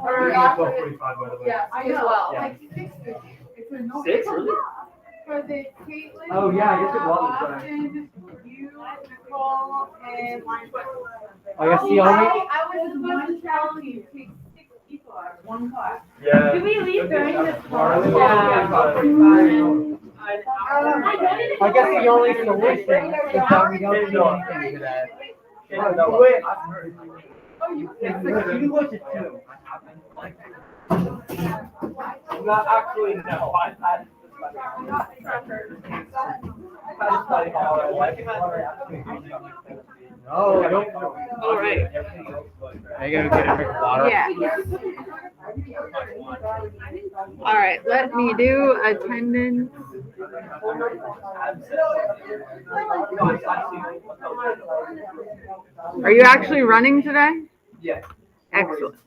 Or 12:45, by the way. Yeah, I know. Well. Yeah. Like 6:50. It's a no. 6? Really? Because it's Caitlin, Oh, yeah, I guess it was. Austin, you, Nicole, and I guess the only. I was supposed to tell you, take 6 people out of 1 class. Yeah. Do we leave during this call? Yeah. I guess the only solution is that we don't do anything today. Wait. Oh, you You look at 2. Not actually, no. No, I don't. All right. Are you gonna get a drink of water? Yeah. All right. Let me do attendance. Are you actually running today? Yeah. Excellent.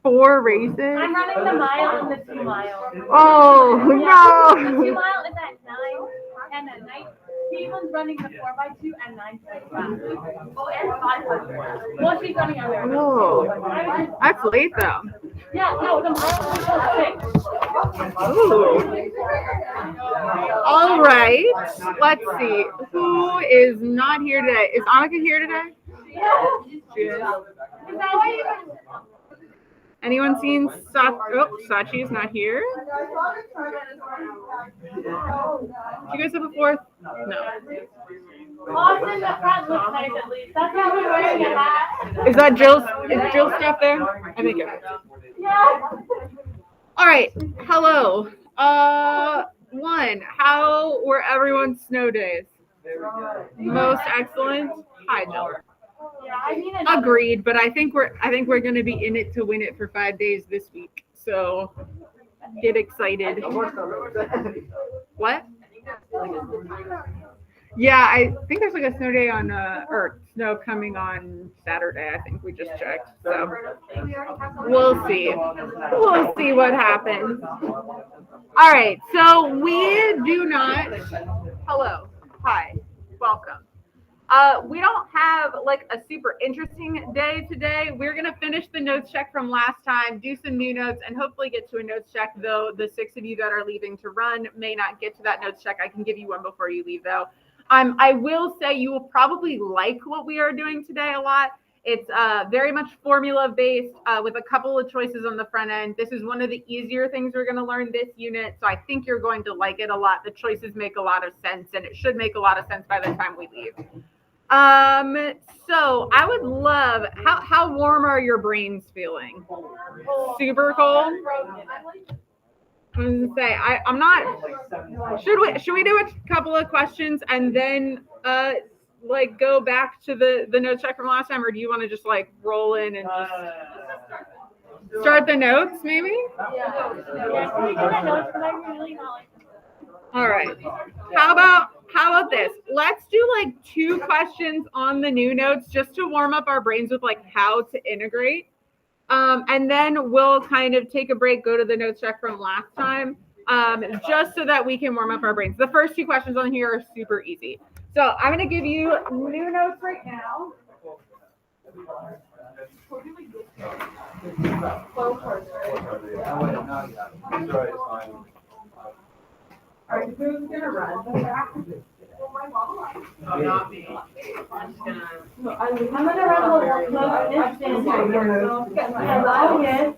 4 races? I'm running the mile and the 2 mile. Oh, The 2 no. mile is at 9 and at night. Caitlin's running the 4x2 at 9:45. Oh, and 5x4. Well, she's running on there. Oh, that's late though. Yeah, no, the mile is at 6. Ooh. All right. Let's see. Who is not here today? Is Annika here today? She is. Is that why you Anyone seen Sachi is not here. Did you guys have a 4th? No. Austin, the front looks nice at least. That's why we're wearing a hat. Is that Jill's? Is Jill's stuff there? I think it is. Yeah. All right. Hello. One. How were everyone's snow days? Most excellent. Hi, Jill. Yeah, I mean it. Agreed, but I think we're gonna be in it to win it for 5 days this week. So get excited. What? Yeah, I think there's like a snow day on or snow coming on Saturday. I think we just checked. So we'll see. We'll see what happens. All right. So we do not. Hello. Hi. Welcome. We don't have like a super interesting day today. We're gonna finish the notes check from last time, do some new notes, and hopefully get to a notes check. Though the 6 of you that are leaving to run may not get to that notes check. I can give you one before you leave, though. I will say you will probably like what we are doing today a lot. It's very much formula based with a couple of choices on the front end. This is one of the easier things we're going to learn this unit, so I think you're going to like it a lot. The choices make a lot of sense, and it should make a lot of sense by the time we leave. So I would love, how warm are your brains feeling? Super cold? I was gonna say, I'm not, should we do a couple of questions and then, like go back to the notes check from last time, or do you want to just like roll in and just start the notes maybe? Yeah, can we do that notes? Because I really not like this. All right. How about this? Let's do like 2 questions on the new notes just to warm up our brains with like how to integrate. And then we'll kind of take a break, go to the notes check from last time, just so that we can warm up our brains. The first 2 questions on here are super easy. So I'm going to give you new notes right now. All right, who's going to run? Not me. I'm gonna run the distance. Yes.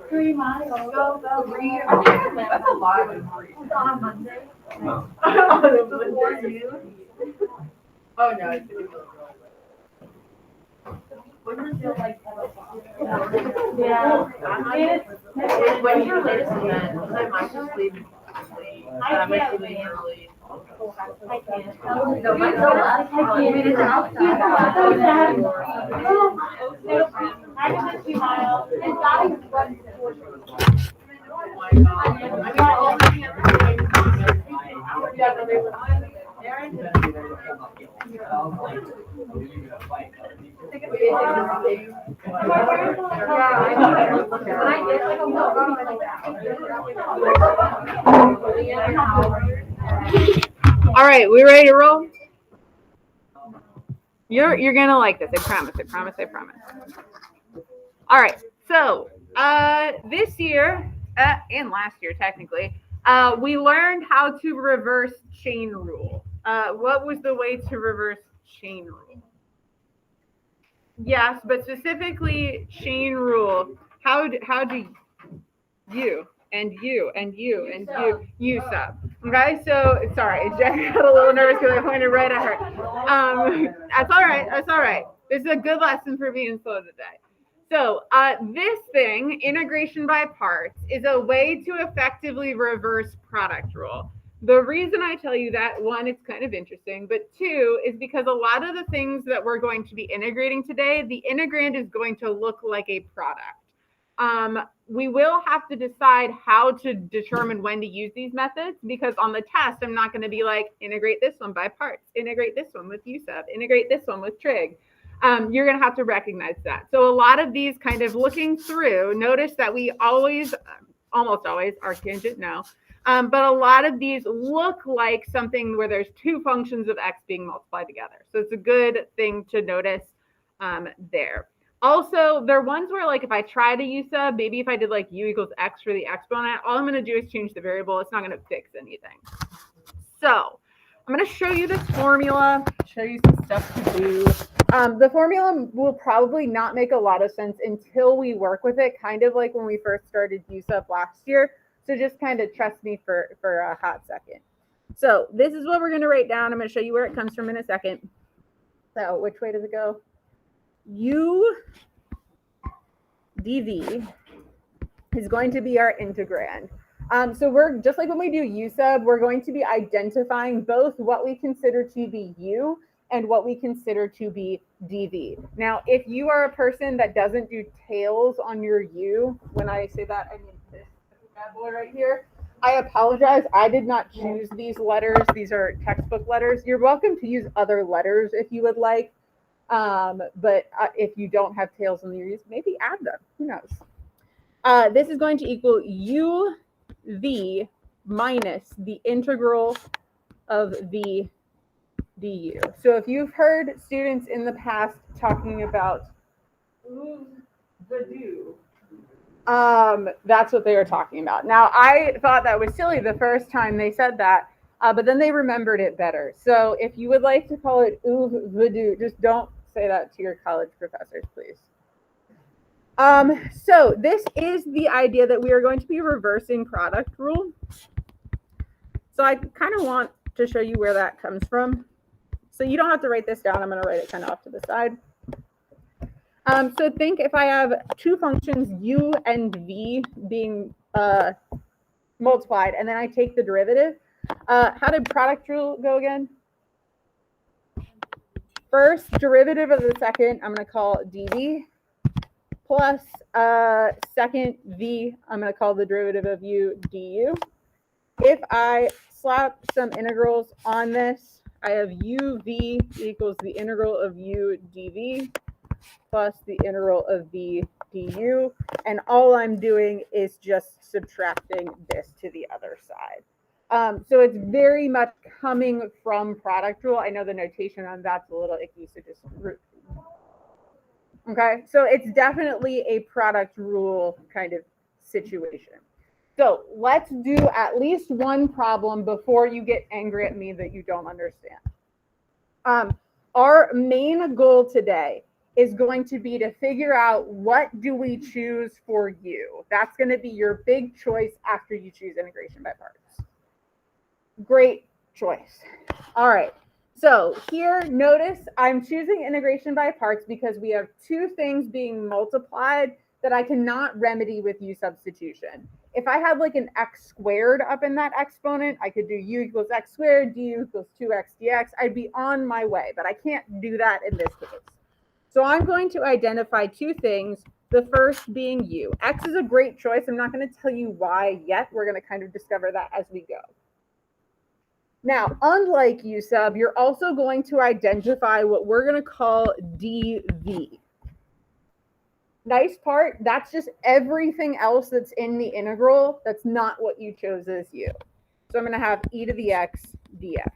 3 miles. Go. That's a lot. On a Monday. Oh, no. Yeah. When's your latest event? Because I might just leave. I can't leave early. I can't. No, mine's so last. I can do 2 miles. And Dottie runs 4 All right, we ready to roll? You're gonna like this. I promise. All right. So This year, and last year technically, we learned how to reverse chain rule. What was the way to reverse chain rule? Yes, but specifically chain rule. How do you and you and you and you sub? Okay, so sorry, Jack got a little nervous because I pointed right at her. That's all right. That's all right. This is a good lesson for being slow today. So this thing, integration by parts, is a way to effectively reverse product rule. The reason I tell you that, one, it's kind of interesting, but two, is because a lot of the things that we're going to be integrating today, the integrand is going to look like a product. We will have to decide how to determine when to use these methods, because on the test, I'm not going to be like, integrate this one by parts, integrate this one with USUB, integrate this one with trig. You're going to have to recognize that. So a lot of these kind of looking through, notice that we always, almost always, arctangent, no. But a lot of these look like something where there's two functions of x being multiplied together. So it's a good thing to notice there. Also, there are ones where, like, if I try to use sub, maybe if I did like u equals x for the exponent, all I'm going to do is change the variable. It's not going to fix anything. So I'm going to show you this formula, show you some stuff to do. The formula will probably not make a lot of sense until we work with it, kind of like when we first started USUB last year. So just kind of trust me for a hot second. So this is what we're going to write down. I'm going to show you where it comes from in a second. So which way does it go? U dv is going to be our integrand. So we're just like when we do USUB, we're going to be identifying both what we consider to be U and what we consider to be dv. Now, if you are a person that doesn't do tails on your U, when I say that, I mean this bad boy right here. I apologize. I did not choose these letters. These are textbook letters. You're welcome to use other letters if you would like. But if you don't have tails on your U's, maybe add them. Who knows? This is going to equal uv minus the integral of v du. So if you've heard students in the past talking about the do, that's what they were talking about. Now, I thought that was silly the first time they said that, but then they remembered it better. So if you would like to call it voodoo, just don't say that to your college professors, please. So this is the idea that we are going to be reversing product rule. So I kind of want to show you where that comes from. So you don't have to write this down. I'm going to write it kind of off to the side. So think if I have two functions, u and v, being multiplied, and then I take the derivative. How did product rule go again? First derivative of the second, I'm going to call dv, plus second v, I'm going to call the derivative of u du. If I slap some integrals on this, I have uv equals the integral of u dv plus the integral of v du, and all I'm doing is just subtracting this to the other side. So it's very much coming from product rule. I know the notation on that's a little icky, so just root. Okay, so it's definitely a product rule kind of situation. So let's do at least one problem before you get angry at me that you don't understand. Our main goal today is going to be to figure out what do we choose for you. That's going to be your big choice after you choose integration by parts. Great choice. All right. So here, notice I'm choosing integration by parts because we have two things being multiplied that I cannot remedy with u substitution. If I had like an x squared up in that exponent, I could do u equals x squared, du equals 2x dx. I'd be on my way, but I can't do that in this case. So I'm going to identify two things, the first being u. X is a great choice. I'm not going to tell you why yet. We're going to kind of discover that as we go. Now, unlike USUB, you're also going to identify what we're going to call dv. Nice part, that's just everything else that's in the integral. That's not what you chose as u. So I'm going to have e to the x dx.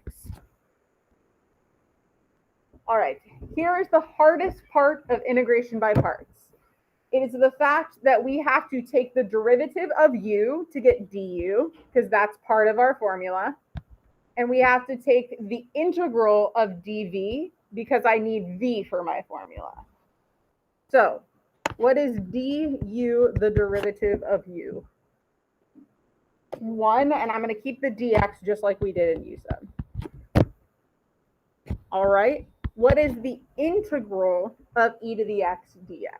All right, here is the hardest part of integration by parts. It is the fact that we have to take the derivative of u to get du, because that's part of our formula. And we have to take the integral of dv, because I need v for my formula. So what is du, the derivative of u? 1, and I'm going to keep the dx just like we did in u sub. All right. What is the integral of e to the x dx?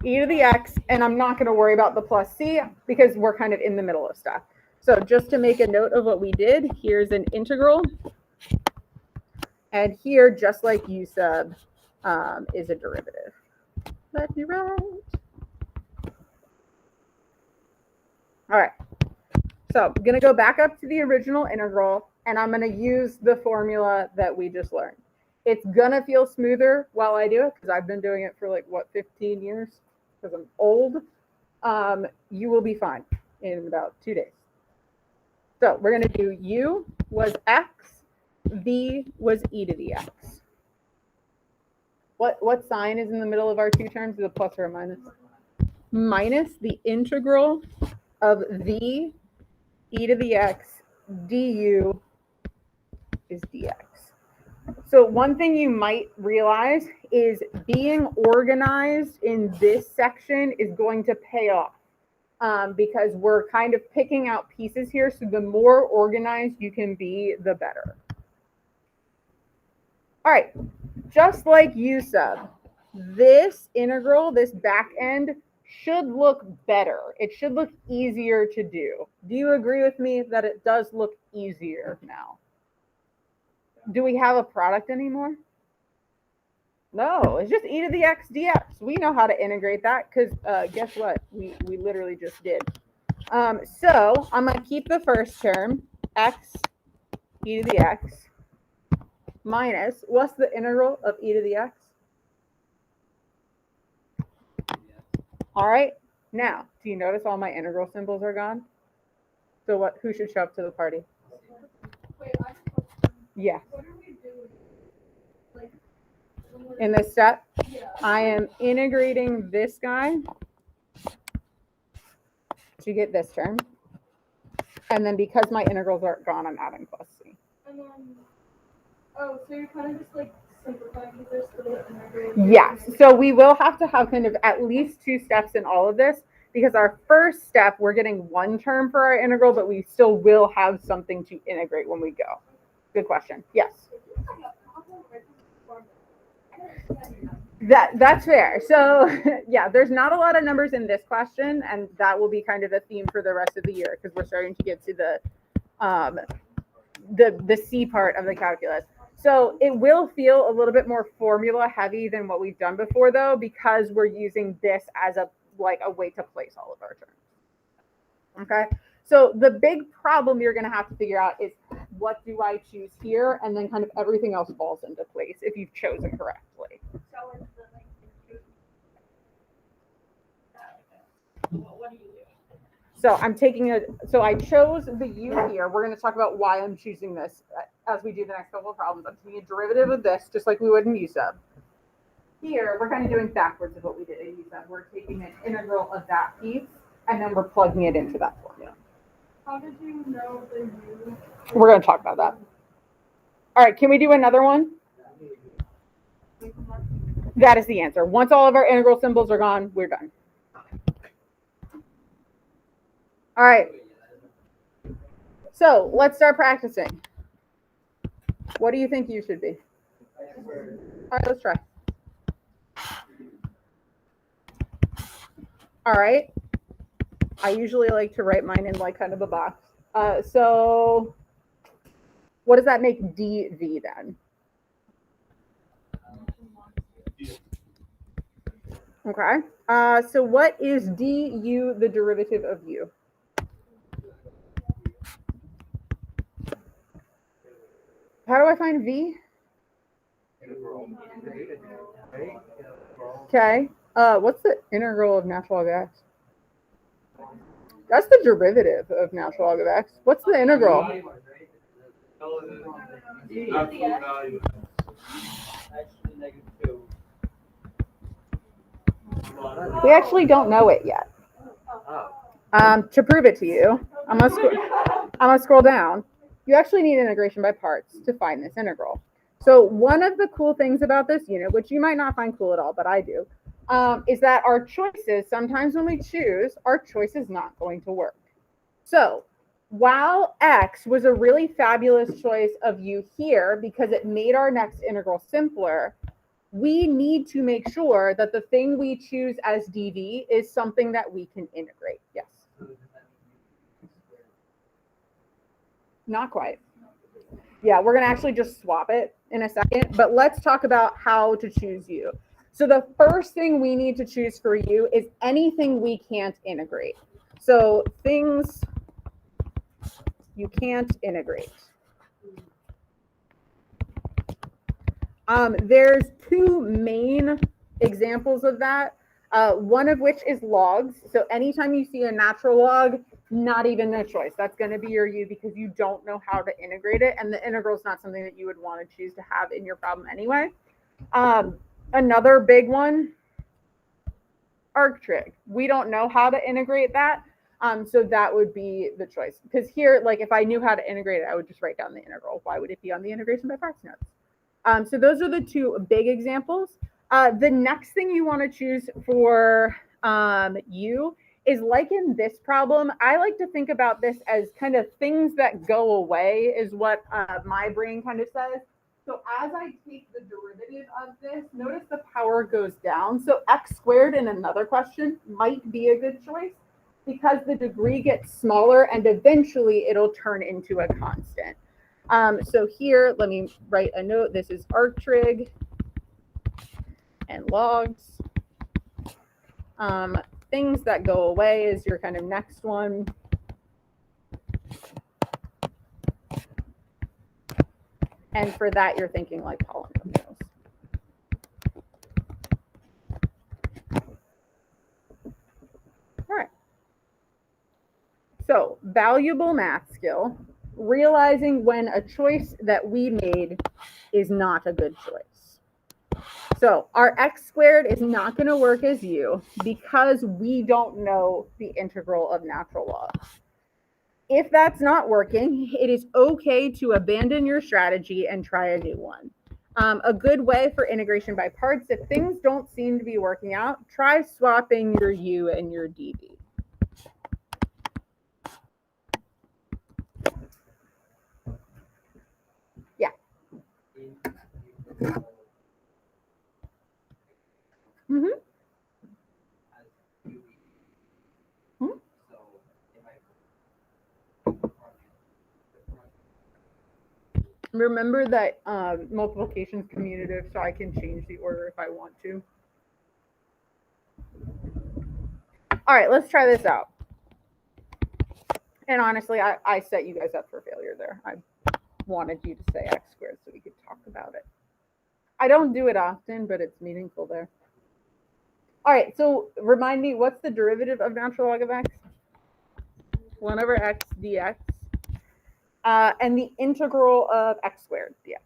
E to the x, and I'm not going to worry about the plus c because we're kind of in the middle of stuff. So just to make a note of what we did, here's an integral. And here, just like u sub, is a derivative. Let me write. All right. So I'm going to go back up to the original integral, and I'm going to use the formula that we just learned. It's going to feel smoother while I do it because I've been doing it for like, what, 15 years? Because I'm old. You will be fine in about 2 days. So we're going to do u was x, v was e to the x. What sign is in the middle of our two terms? Is a plus or a minus? Minus the integral of v e to the x du is dx. So one thing you might realize is being organized in this section is going to pay off because we're kind of picking out pieces here. So the more organized you can be, the better. All right, just like u sub, this integral, this back end, should look better. It should look easier to do. Do you agree with me that it does look easier now? Do we have a product anymore? No, it's just e to the x dx. We know how to integrate that because guess what? We literally just did. So I'm going to keep the first term, x e to the x, minus, what's the integral of e to the x? All right, now, do you notice all my integral symbols are gone? So who should show up to the party? Wait, Yeah. what are we doing? Like, In this step, yeah. I am integrating this guy to get this term. And then because my integrals are gone, I'm adding plus c. And then, oh, so you're kind of just like simplifying because there's still an integral. Yes, so we will have to have kind of at least 2 steps in all of this because our first step, we're getting 1 term for our integral, but we still will have something to integrate when we go. Good question. Yes. That's fair. So yeah, there's not a lot of numbers in this question, and that will be kind of the theme for the rest of the year because we're starting to get to the C part of the calculus. So it will feel a little bit more formula heavy than what we've done before, though, because we're using this as a way to place all of our terms. Okay. So the big problem you're going to have to figure out is what do I choose here, and then kind of everything else falls into place if you've chosen correctly. What do you do? So I'm taking so I chose the u here. We're going to talk about why I'm choosing this as we do the next couple of problems. I'm taking a derivative of this, just like we would in u sub. Here, we're kind of doing backwards of what we did in u sub. We're taking an integral of that piece, and then we're plugging it into that formula. How did you know the u? We're going to talk about that. All right, can we do another one? That is the answer. Once all of our integral symbols are gone, we're done. All right. So let's start practicing. What do you think you should be? All right, let's try. All right. I usually like to write mine in like kind of a box. So what does that make dv then? Okay. So what is du, the derivative of u? How do I find v? Okay. What's the integral of natural log of x? That's the derivative of natural log of x. What's the integral? We actually don't know it yet. To prove it to you, I'm gonna scroll down. You actually need integration by parts to find this integral. So one of the cool things about this unit, which you might not find cool at all, but I do, is that our choices, sometimes when we choose, our choice is not going to work. So while X was a really fabulous choice of U here because it made our next integral simpler, we need to make sure that the thing we choose as dv is something that we can integrate. Yes. Not quite. Yeah, we're going to actually just swap it in a second, but let's talk about how to choose U. So the first thing we need to choose for U is anything we can't integrate. So things you can't integrate. There's two main examples of that, one of which is logs. So anytime you see a natural log, not even a choice. That's going to be your U because you don't know how to integrate it. And the integral is not something that you would want to choose to have in your problem anyway. Another big one, arctrig. We don't know how to integrate that. So that would be the choice. Because here, like if I knew how to integrate it, I would just write down the integral. Why would it be on the integration by parts notes? So those are the two big examples. The next thing you want to choose for U is like in this problem. I like to think about this as kind of things that go away is what my brain kind of says. So as I take the derivative of this, notice the power goes down. So x squared in another question might be a good choice because the degree gets smaller and eventually it'll turn into a constant. So here, let me write a note. This is arctrig and logs. Things that go away is your kind of next one. And for that, you're thinking like polynomials. All right. So valuable math skill, realizing when a choice that we made is not a good choice. So our x squared is not going to work as U because we don't know the integral of natural logs. If that's not working, it is okay to abandon your strategy and try a new one. A good way for integration by parts, if things don't seem to be working out, try swapping your U and your dv. Yeah. Mm-hmm. Remember that multiplication is commutative, so I can change the order if I want to. All right, let's try this out. And honestly, I set you guys up for failure there. I wanted you to say x squared so we could talk about it. I don't do it often, but it's meaningful there. All right, so remind me, what's the derivative of natural log of x? 1 over x dx. And the integral of x squared dx.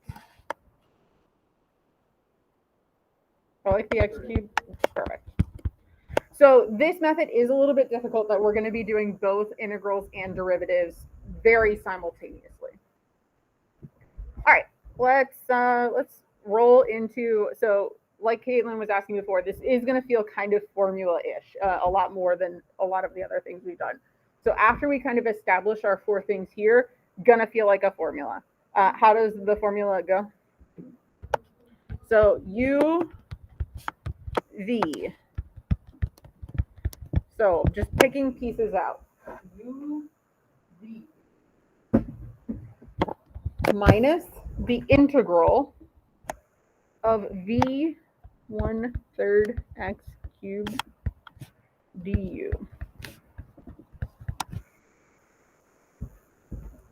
I like the x cubed. Perfect. So this method is a little bit difficult that we're going to be doing both integrals and derivatives very simultaneously. All right, let's roll into, so like Caitlin was asking before, this is going to feel kind of formula-ish, a lot more than a lot of the other things we've done. So after we kind of establish our 4 things here, gonna feel like a formula. How does the formula go? So U, V. So just picking pieces out. U, V. Minus the integral of V 1/3 x cubed du.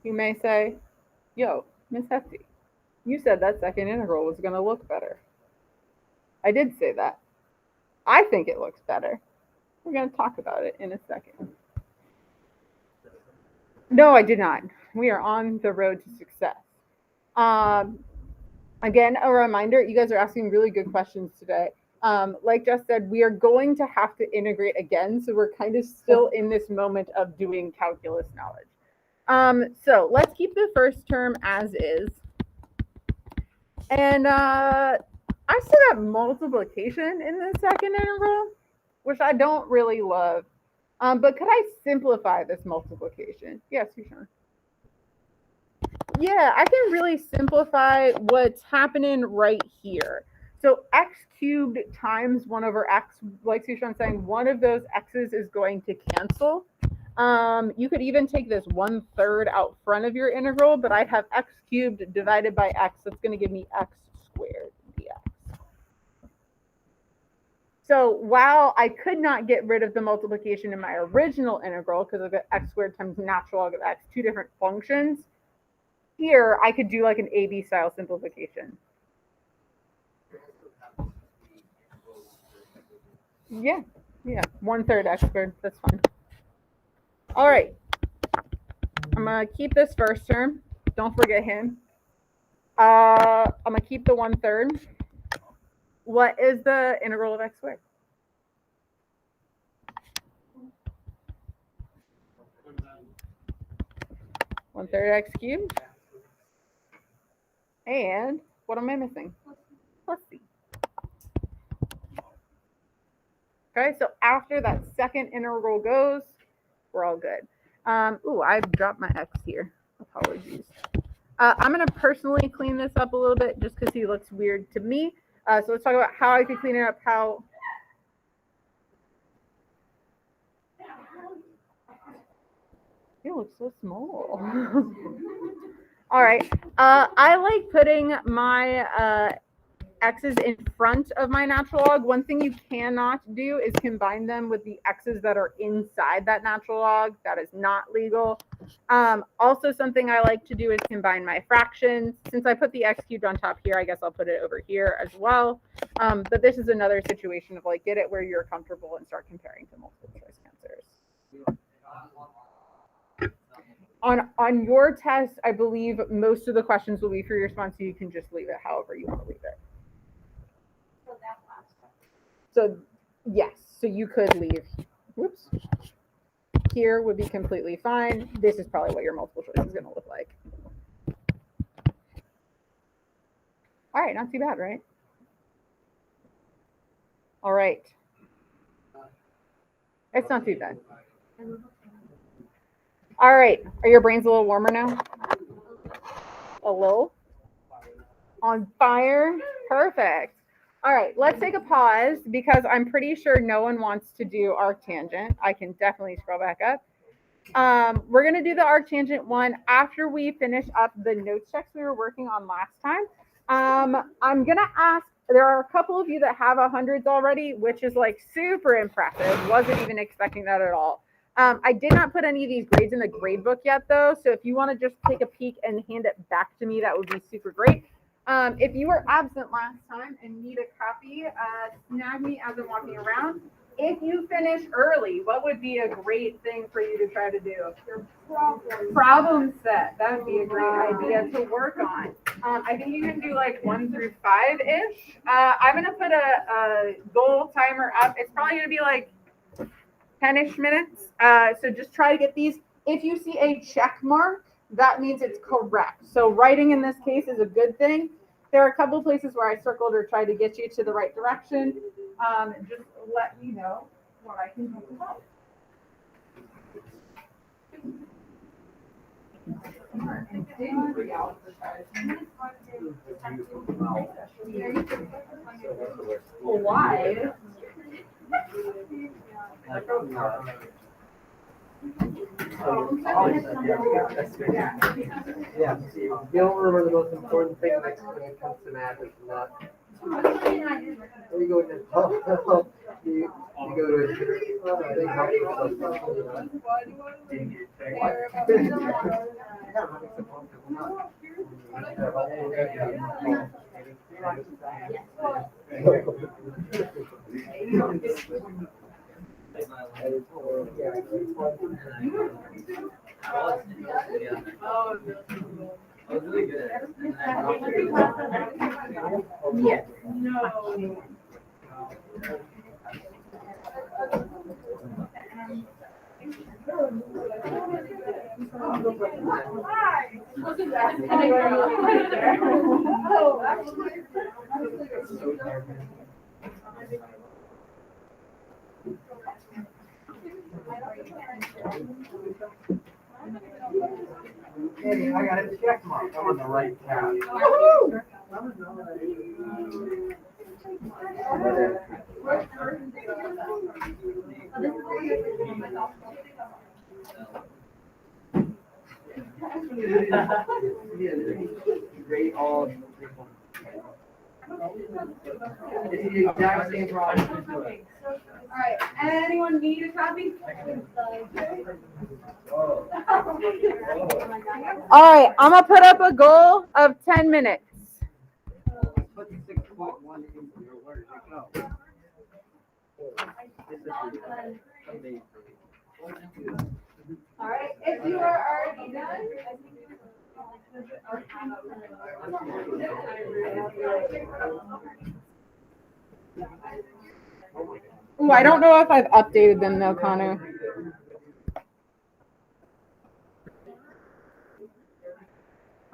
You may say, yo, Miss Hefty, you said that second integral was going to look better. I did say that. I think it looks better. We're going to talk about it in a second. No, I did not. We are on the road to success. Again, a reminder, you guys are asking really good questions today. Like Jess said, we are going to have to integrate again, so we're kind of still in this moment of doing calculus knowledge. So let's keep the first term as is. And I still got multiplication in the second integral, which I don't really love. But could I simplify this multiplication? Yes, Sean. Yeah, I can really simplify what's happening right here. So x cubed times 1 over x, like Sushan's saying, one of those x's is going to cancel. You could even take this 1/3 out front of your integral, but I have x cubed divided by x. That's going to give me x squared dx. So while I could not get rid of the multiplication in my original integral because I've got x squared times natural log of x, two different functions, here I could do like an AB style simplification. Yeah, 1/3 x squared, that's fine. All right, I'm gonna keep this first term. Don't forget him. I'm gonna keep the 1/3. What is the integral of x squared? One-third x cubed. And what am I missing? Plus c. Okay, so after that second integral goes, we're all good. Ooh, I dropped my x here. Apologies. I'm going to personally clean this up a little bit just because he looks weird to me. So let's talk about how I could clean it up, how... It looks so small. All right. I like putting my x's in front of my natural log. One thing you cannot do is combine them with the x's that are inside that natural log. That is not legal. Also, something I like to do is combine my fractions. Since I put the x cubed on top here, I guess I'll put it over here as well. But this is another situation of like, get it where you're comfortable and start comparing to multiple choice answers. On your test, I believe most of the questions will be for your response, so you can just leave it however you want to leave it. So yes, so you could leave, whoops, here would be completely fine. This is probably what your multiple choice is going to look like. All right, not too bad, right? All right. It's not too bad. All right, are your brains a little warmer now? A little? On fire? Perfect. All right, let's take a pause because I'm pretty sure no one wants to do arctangent. I can definitely scroll back up. We're going to do the arctangent one after we finish up the notes checks we were working on last time. I'm going to ask, there are a couple of you that have 100s already, which is like super impressive. Wasn't even expecting that at all. I did not put any of these grades in the grade book yet, though. So if you want to just take a peek and hand it back to me, that would be super great. If you were absent last time and need a copy, snag me as I'm walking around. If you finish early, what would be a great thing for you to try to do? Problem set. That would be a great idea to work on. I think you can do like 1 through 5-ish. I'm going to put a goal timer up. It's probably going to be like 10-ish minutes. So just try to get these. If you see a check mark, that means it's correct. So writing in this case is a good thing. There are a couple places where I circled or tried to get you to the right direction. Just let me know what I can do to help. Why? Yeah, you don't remember the most important thing when it comes to math is not. Where you go to you go to a thing help Oh, really good. Yes. No. Hey, I got a check mark. I'm on the right tab. Great all. It's the exact same problem. Alright, anyone need a copy? All right, I'm gonna put up a goal of 10 minutes. Put the 6.1 into your word. Go. Alright, if you are already done. Ooh, I don't know if I've updated them though, Connor.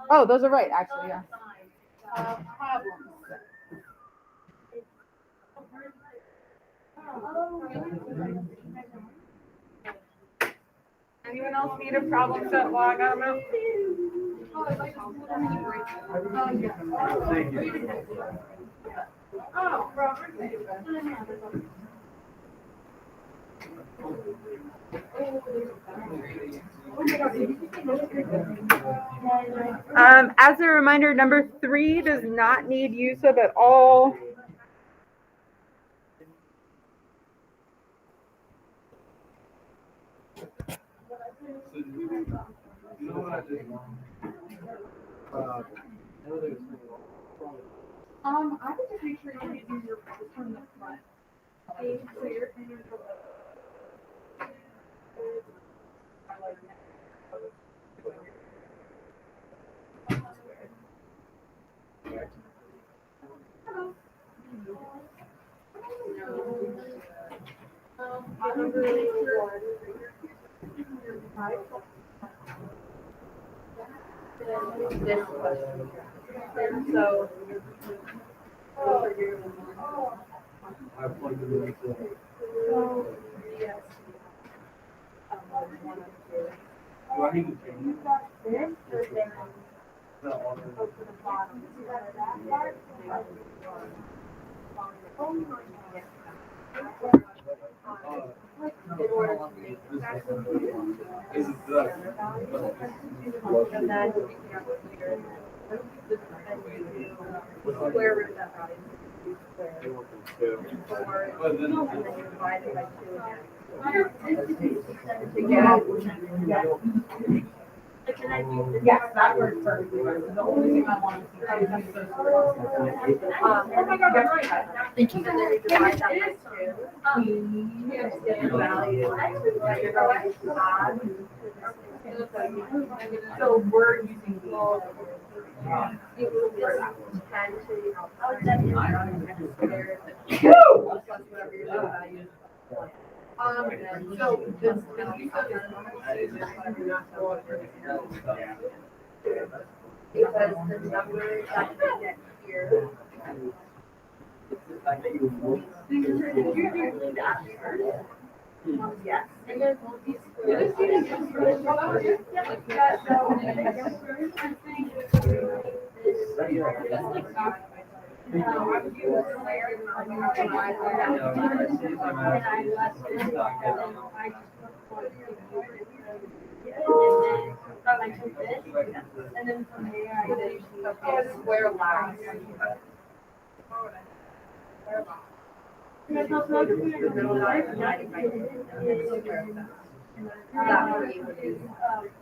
Oh, those are right, actually, yeah. Anyone else need a problem set log on them? Thank you. Oh, Robert. As a reminder, number 3 does not need use of at all. I would just make sure you're using your from the front. So you're this question. So. I plugged it into. Yes. Do I need to change it? Is it Square root of that value. Yes, that works perfectly. The only thing I want to see is oh my God, that's right. Thank you. And then you divide that by 2. The value that you're going to add. So we're using these. You will just 10 to the outside. Plus whatever your value is. So this because the number that you get here. Yes. And then and then from there I did square last.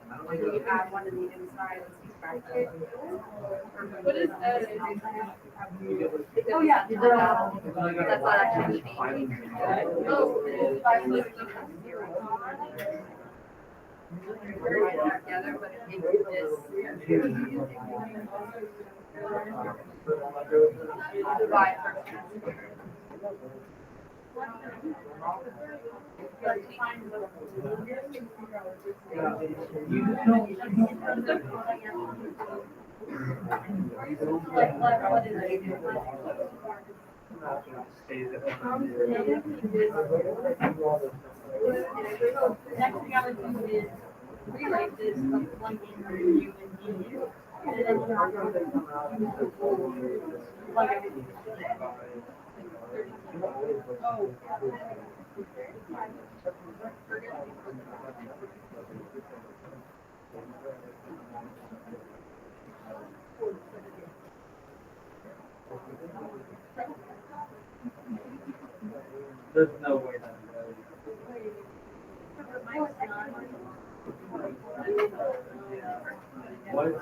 That way you add one to the inside. What is that? Oh yeah, that's not actually changing. We're right together, but it makes this divide. What is it? Next thing I would do is rewrite this of one interview and you. And then plug everything. There's no way that. What?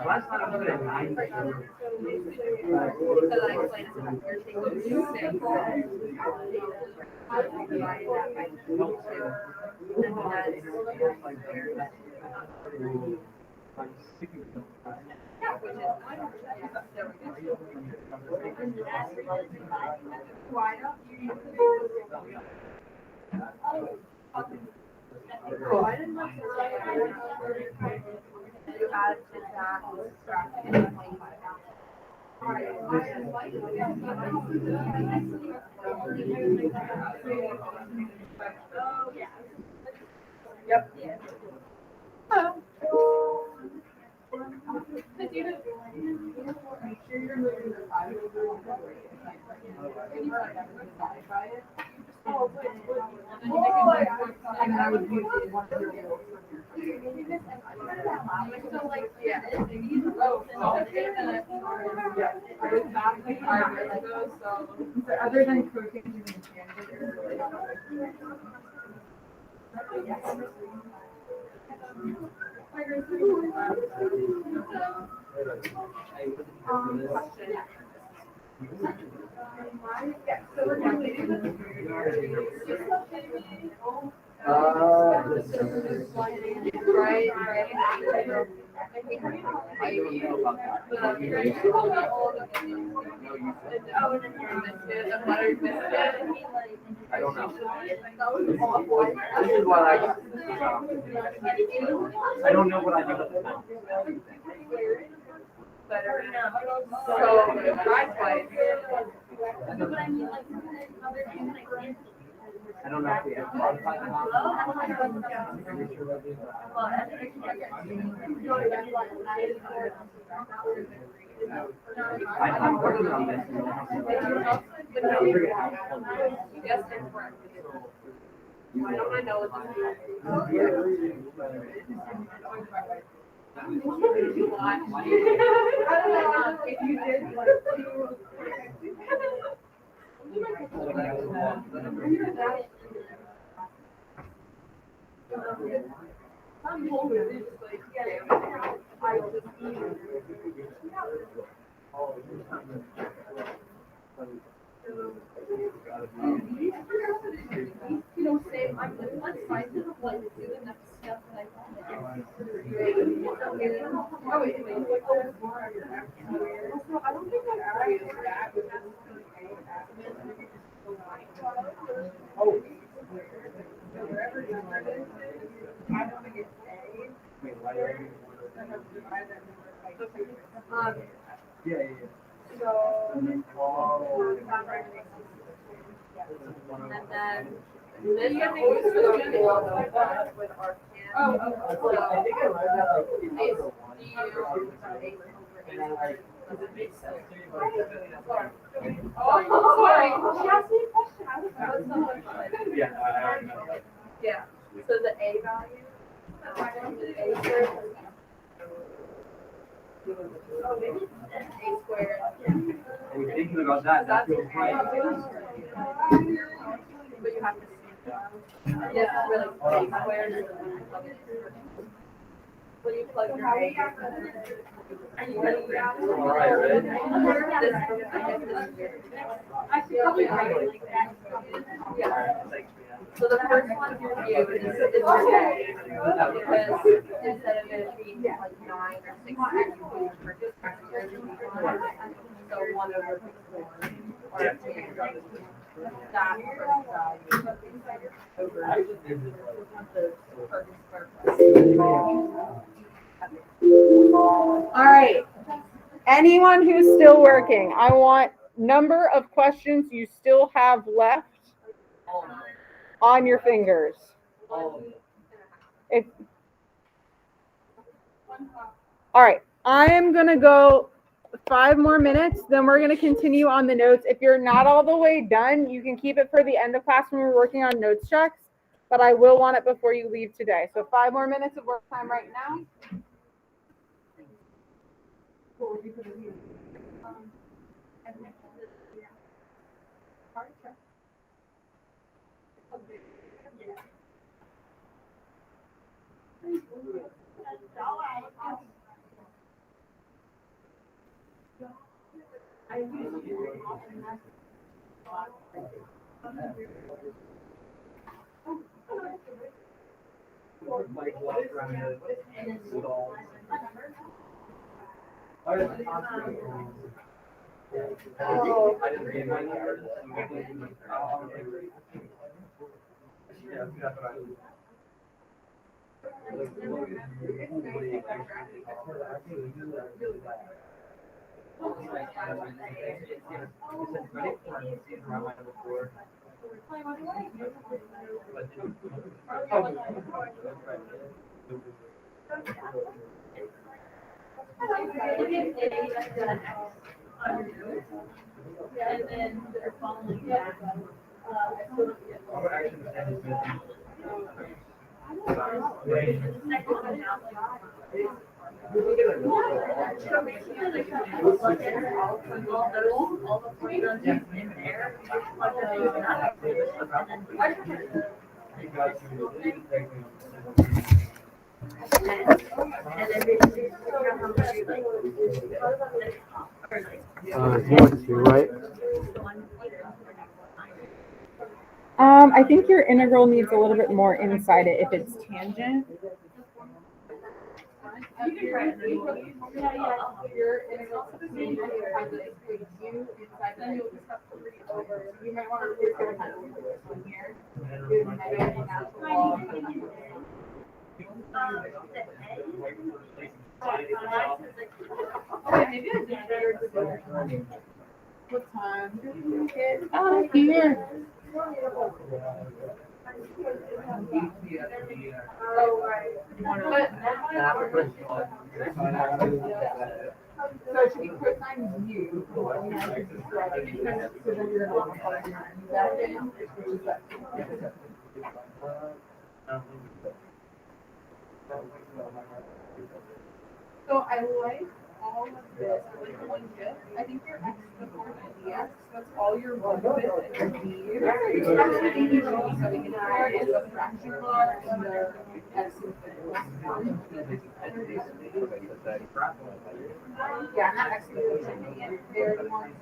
Last time I was at 9. Other than cooking, I don't know. This is what I don't know what I do with it now. So, the fried place. I don't know if we have modified the model. I'm working on this. Yes, they're correct. Why don't I know what if you did like two. I'm hoping it's just like, yeah, I just you know, same, I'm the one side to like do the next step that I want. Oh, wait. I don't think I actually that, but that's And then this is also cool with our Oh, sorry. She asked me a question. I was not. Yeah. So the A value. A squared. A squared. I was thinking about that. That's That's right. But you have to see. Yeah, really. A squared. When you plug your A. And you put it all right, right? I should probably write it like that. Yeah. So the first one for you is your A, because instead of it being like 9 or 6 times you purchase yours would be 1. So 1 over 4 or 2. That first value over the purchase square All right. Anyone who's still working, I want number of questions you still have left on your fingers. If, all right, I am gonna go 5 more minutes, then we're gonna continue on the notes. If you're not all the way done, you can keep it for the end of class when we're working on notes checks, but I will want it before you leave today. So 5 more minutes of work time right now. Like walk around the stall. I didn't read my numbers. And then they're following that. You're right. I think your integral needs a little bit more inside it if it's tangent. You might want to just go ahead and do this one here. What time did you get out of here? Oh, right. So it should be cosine u. So then you're going to plug that in, which is that. So I like all of this, I like the one gift. I think your x to the fourth dx, that's all your one bit that you need. So we can figure it the fraction bar and the x infinite. Yeah, not x infinite, and there you want.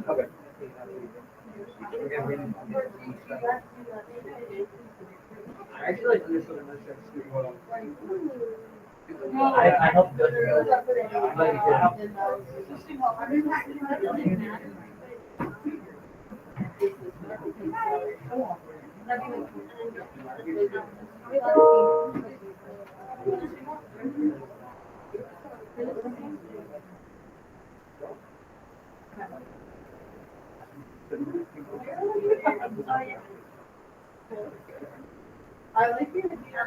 Okay. I feel like there's something I helped I like your I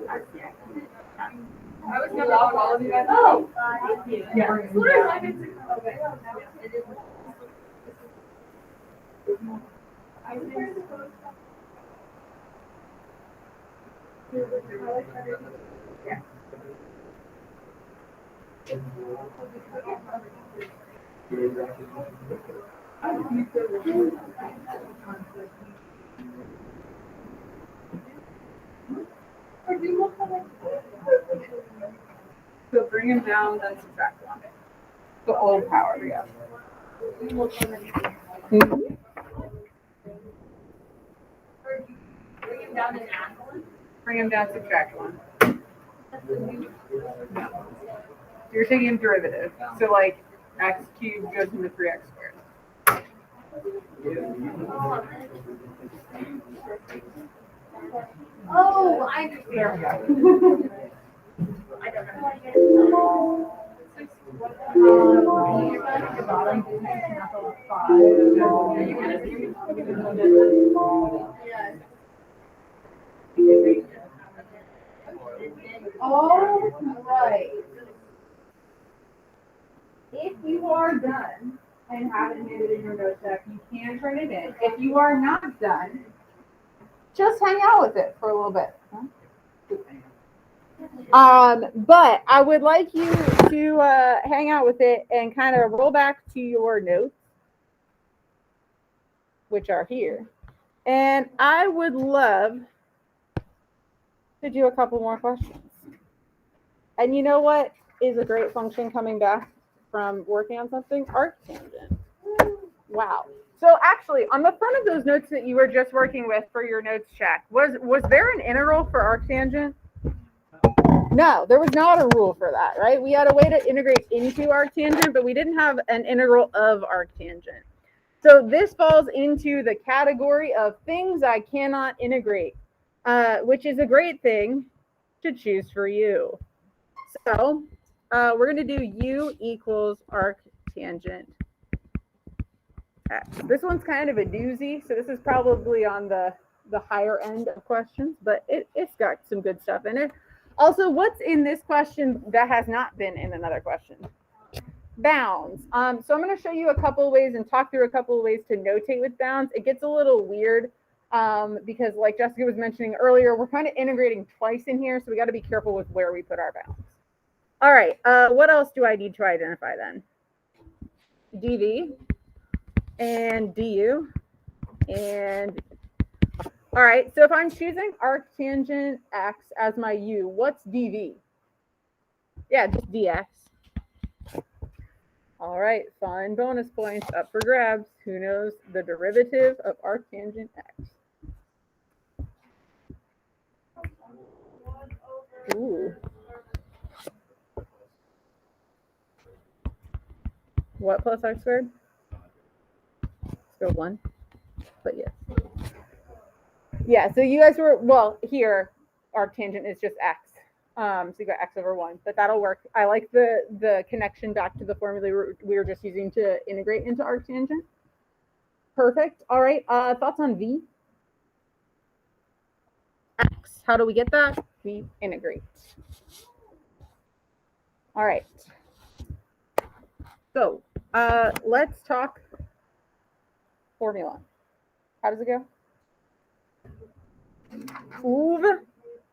like your I was never on all of you guys. Oh, thank you. Yeah. So bring him down, then subtract one. The old power, yeah. Mhm. Bring him down, subtract one. You're taking derivative. So like x cubed goes into 3x squared. Oh, I understand. There we go. I don't know. All right. If you are done and haven't handed in your notes yet, you can turn it in. If you are not done, just hang out with it for a little bit. But I would like you to hang out with it and kind of roll back to your notes, which are here. And I would love to do a couple more questions. And you know what is a great function coming back from working on something? Arctangent. Wow. So actually, on the front of those notes that you were just working with for your notes check, was there an integral for arctangent? No, there was not a rule for that, right? We had a way to integrate into arctangent, but we didn't have an integral of arctangent. So this falls into the category of things I cannot integrate, which is a great thing to choose for you. So we're going to do u equals arctangent x. This one's kind of a doozy, so this is probably on the higher end of questions, but it's got some good stuff in it. Also, what's in this question that has not been in another question? Bounds. So I'm going to show you a couple of ways and talk through a couple of ways to notate with bounds. It gets a little weird because like Jessica was mentioning earlier, we're kind of integrating twice in here, so we got to be careful with where we put our bounds. All right, what else do I need to identify then? dv and du and all right, so if I'm choosing arctangent x as my u, what's dv? Yeah, just dx. All right, fun bonus points up for grabs. Who knows the derivative of arctangent x? Ooh. What plus r squared? Still 1, but yes. Yeah, so you guys were, well, here, arctangent is just x. So you got x over 1, but that'll work. I like the connection back to the formula we were just using to integrate into arctangent. Perfect. All right, thoughts on v? X. How do we get that? We integrate. All right. So let's talk formula. How does it go? Uv.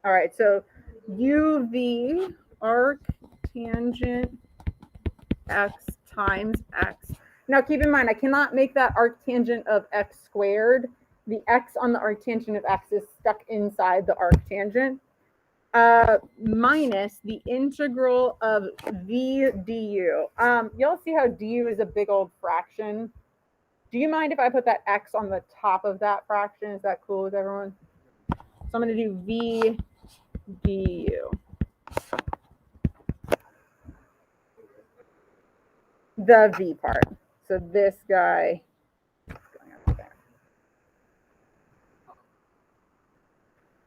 All right, so uv arctangent x times x. Now keep in mind, I cannot make that arctangent of x squared. The x on the arctangent of x is stuck inside the arctangent. Minus the integral of v du. You'll see how du is a big old fraction. Do you mind if I put that x on the top of that fraction? Is that cool with everyone? So I'm going to do v du. The v part. So this guy is going up there.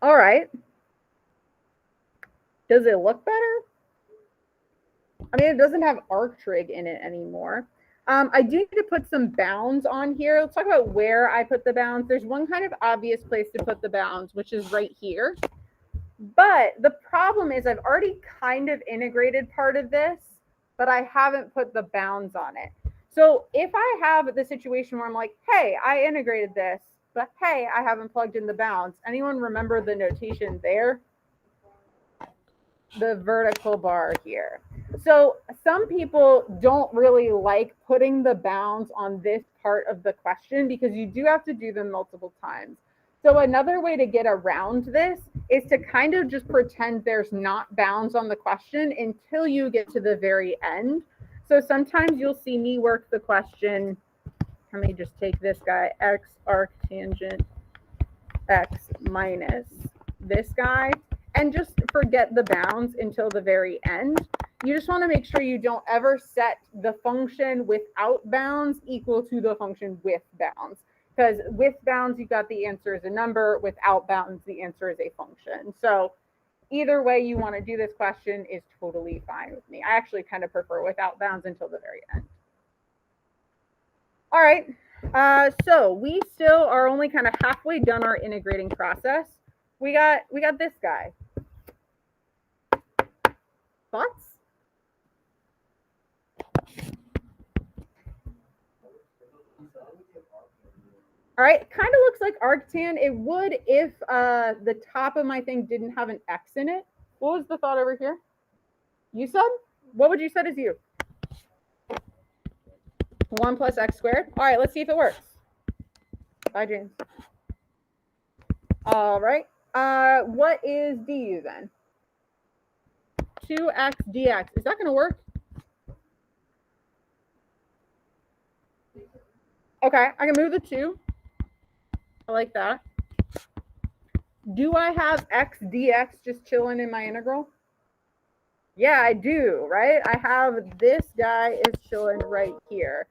All right. Does it look better? I mean, it doesn't have arctrig in it anymore. I do need to put some bounds on here. Let's talk about where I put the bounds. There's one kind of obvious place to put the bounds, which is right here. But the problem is I've already kind of integrated part of this, but I haven't put the bounds on it. So if I have the situation where I'm like, hey, I integrated this, but hey, I haven't plugged in the bounds. Anyone remember the notation there? The vertical bar here. So some people don't really like putting the bounds on this part of the question because you do have to do them multiple times. So another way to get around this is to kind of just pretend there's not bounds on the question until you get to the very end. So sometimes you'll see me work the question. Let me just take this guy, x arctangent x minus this guy, and just forget the bounds until the very end. You just want to make sure you don't ever set the function without bounds equal to the function with bounds. Because with bounds, you've got the answer is a number. Without bounds, the answer is a function. So either way you want to do this question is totally fine with me. I actually kind of prefer without bounds until the very end. All right, so we still are only kind of halfway done our integrating process. We got this guy. Thoughts? All right, kind of looks like arctan. It would if the top of my thing didn't have an x in it. What was the thought over here? You said? What would you set as you? 1 plus x squared. All right, let's see if it works. Bye, James. All right. What is du then? 2x dx. Is that going to work? Okay, I can move the 2. I like that. Do I have x dx just chilling in my integral? Yeah, I do, right? I have this guy is chilling right here.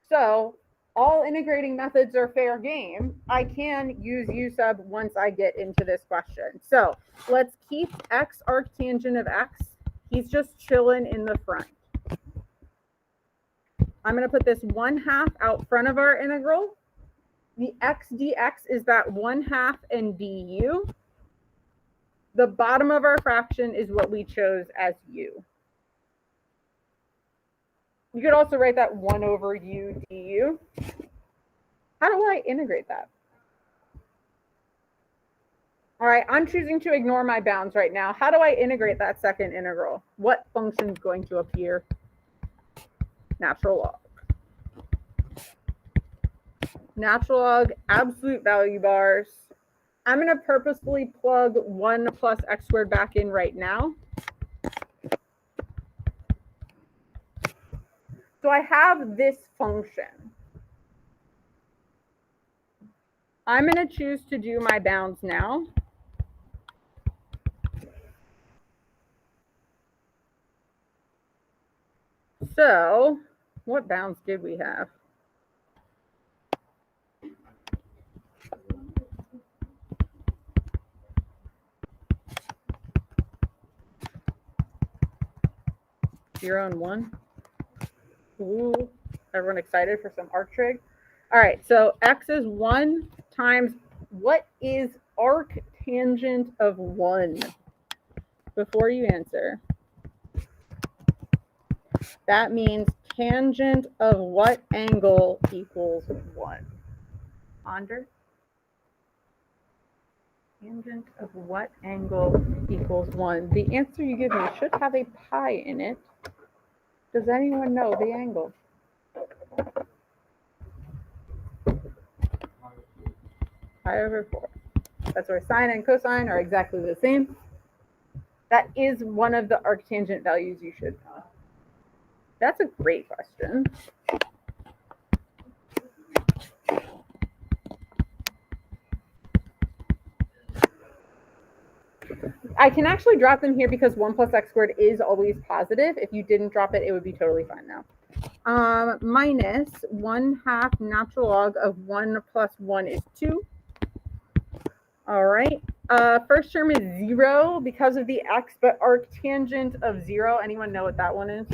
So all integrating methods are fair game. I can use u sub once I get into this question. So let's keep x arctangent of x. He's just chilling in the front. I'm going to put this 1/2 out front of our integral. The x dx is that 1/2 and du. The bottom of our fraction is what we chose as u. You could also write that 1 over u du. How do I integrate that? All right, I'm choosing to ignore my bounds right now. How do I integrate that second integral? What function is going to appear? Natural log. Natural log, absolute value bars. I'm going to purposefully plug 1 plus x squared back in right now. So I have this function. I'm going to choose to do my bounds now. So what bounds did we have? Zero and 1. Ooh, everyone excited for some arctrig? All right, so x is 1 times, what is arctangent of 1? Before you answer. That means tangent of what angle equals 1? Andre? Tangent of what angle equals 1? The answer you give me should have a pi in it. Does anyone know the angle? Pi over 4. That's where sine and cosine are exactly the same. That is one of the arctangent values you should know. That's a great question. I can actually drop them here because 1 plus x squared is always positive. If you didn't drop it, it would be totally fine now. Minus 1/2 natural log of 1 plus 1 is 2. All right. First term is 0 because of the x, but arctangent of 0. Anyone know what that one is?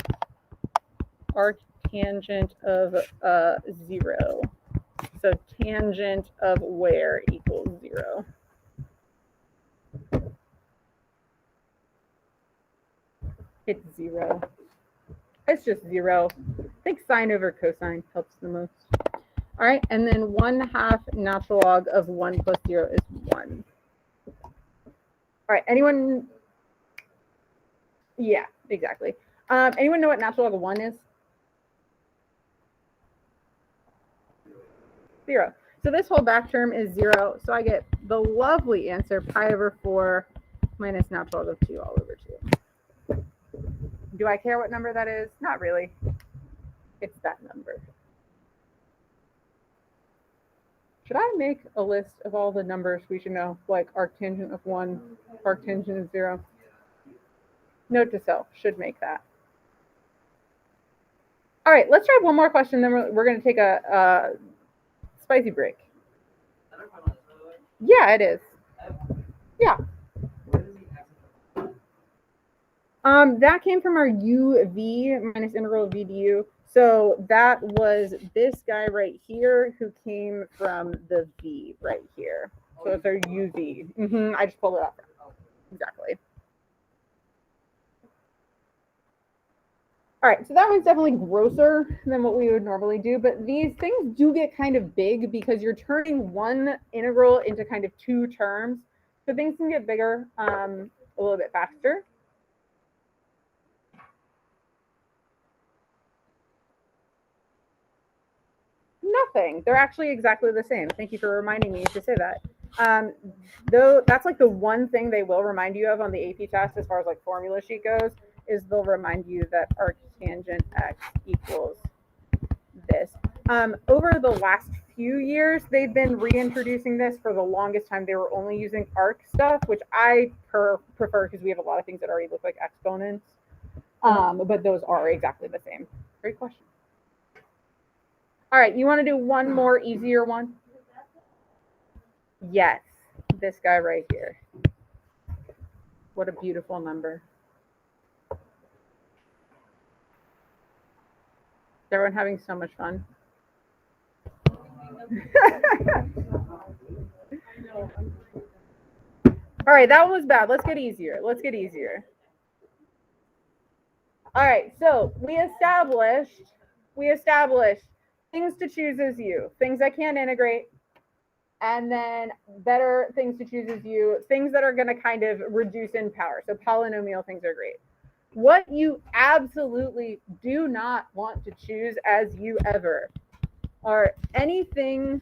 Arctangent of 0. So tangent of where equals 0. It's 0. It's just 0. I think sine over cosine helps the most. All right, and then 1/2 natural log of 1 plus 0 is 1. All right, anyone? Yeah, exactly. Anyone know what natural log of 1 is? 0. So this whole back term is 0. So I get the lovely answer, pi over 4 minus natural log of 2 all over 2. Do I care what number that is? Not really. It's that number. Should I make a list of all the numbers we should know, like arctangent of 1, arctangent of 0? Note to self, should make that. All right, let's try one more question, then we're going to take a spicy break. Yeah, it is. Yeah. That came from our UV minus integral of v du. So that was this guy right here who came from the v right here. So it's our UV. I just pulled it up. Exactly. All right, so that one's definitely grosser than what we would normally do, but these things do get kind of big because you're turning one integral into kind of two terms. So things can get bigger a little bit faster. Nothing. They're actually exactly the same. Thank you for reminding me to say that. Though that's like the one thing they will remind you of on the AP test as far as like formula sheet goes, is they'll remind you that arctangent x equals this. Over the last few years, they've been reintroducing this. For the longest time, they were only using arc stuff, which I prefer because we have a lot of things that already look like exponents. But those are exactly the same. Great question. All right, you want to do one more easier one? Yes, this guy right here. What a beautiful number. Is everyone having so much fun? All right, that one was bad. Let's get easier. Let's get easier. All right, so we established things to choose as u, things I can't integrate, and then better things to choose as u, things that are going to kind of reduce in power. So polynomial things are great. What you absolutely do not want to choose as u ever are anything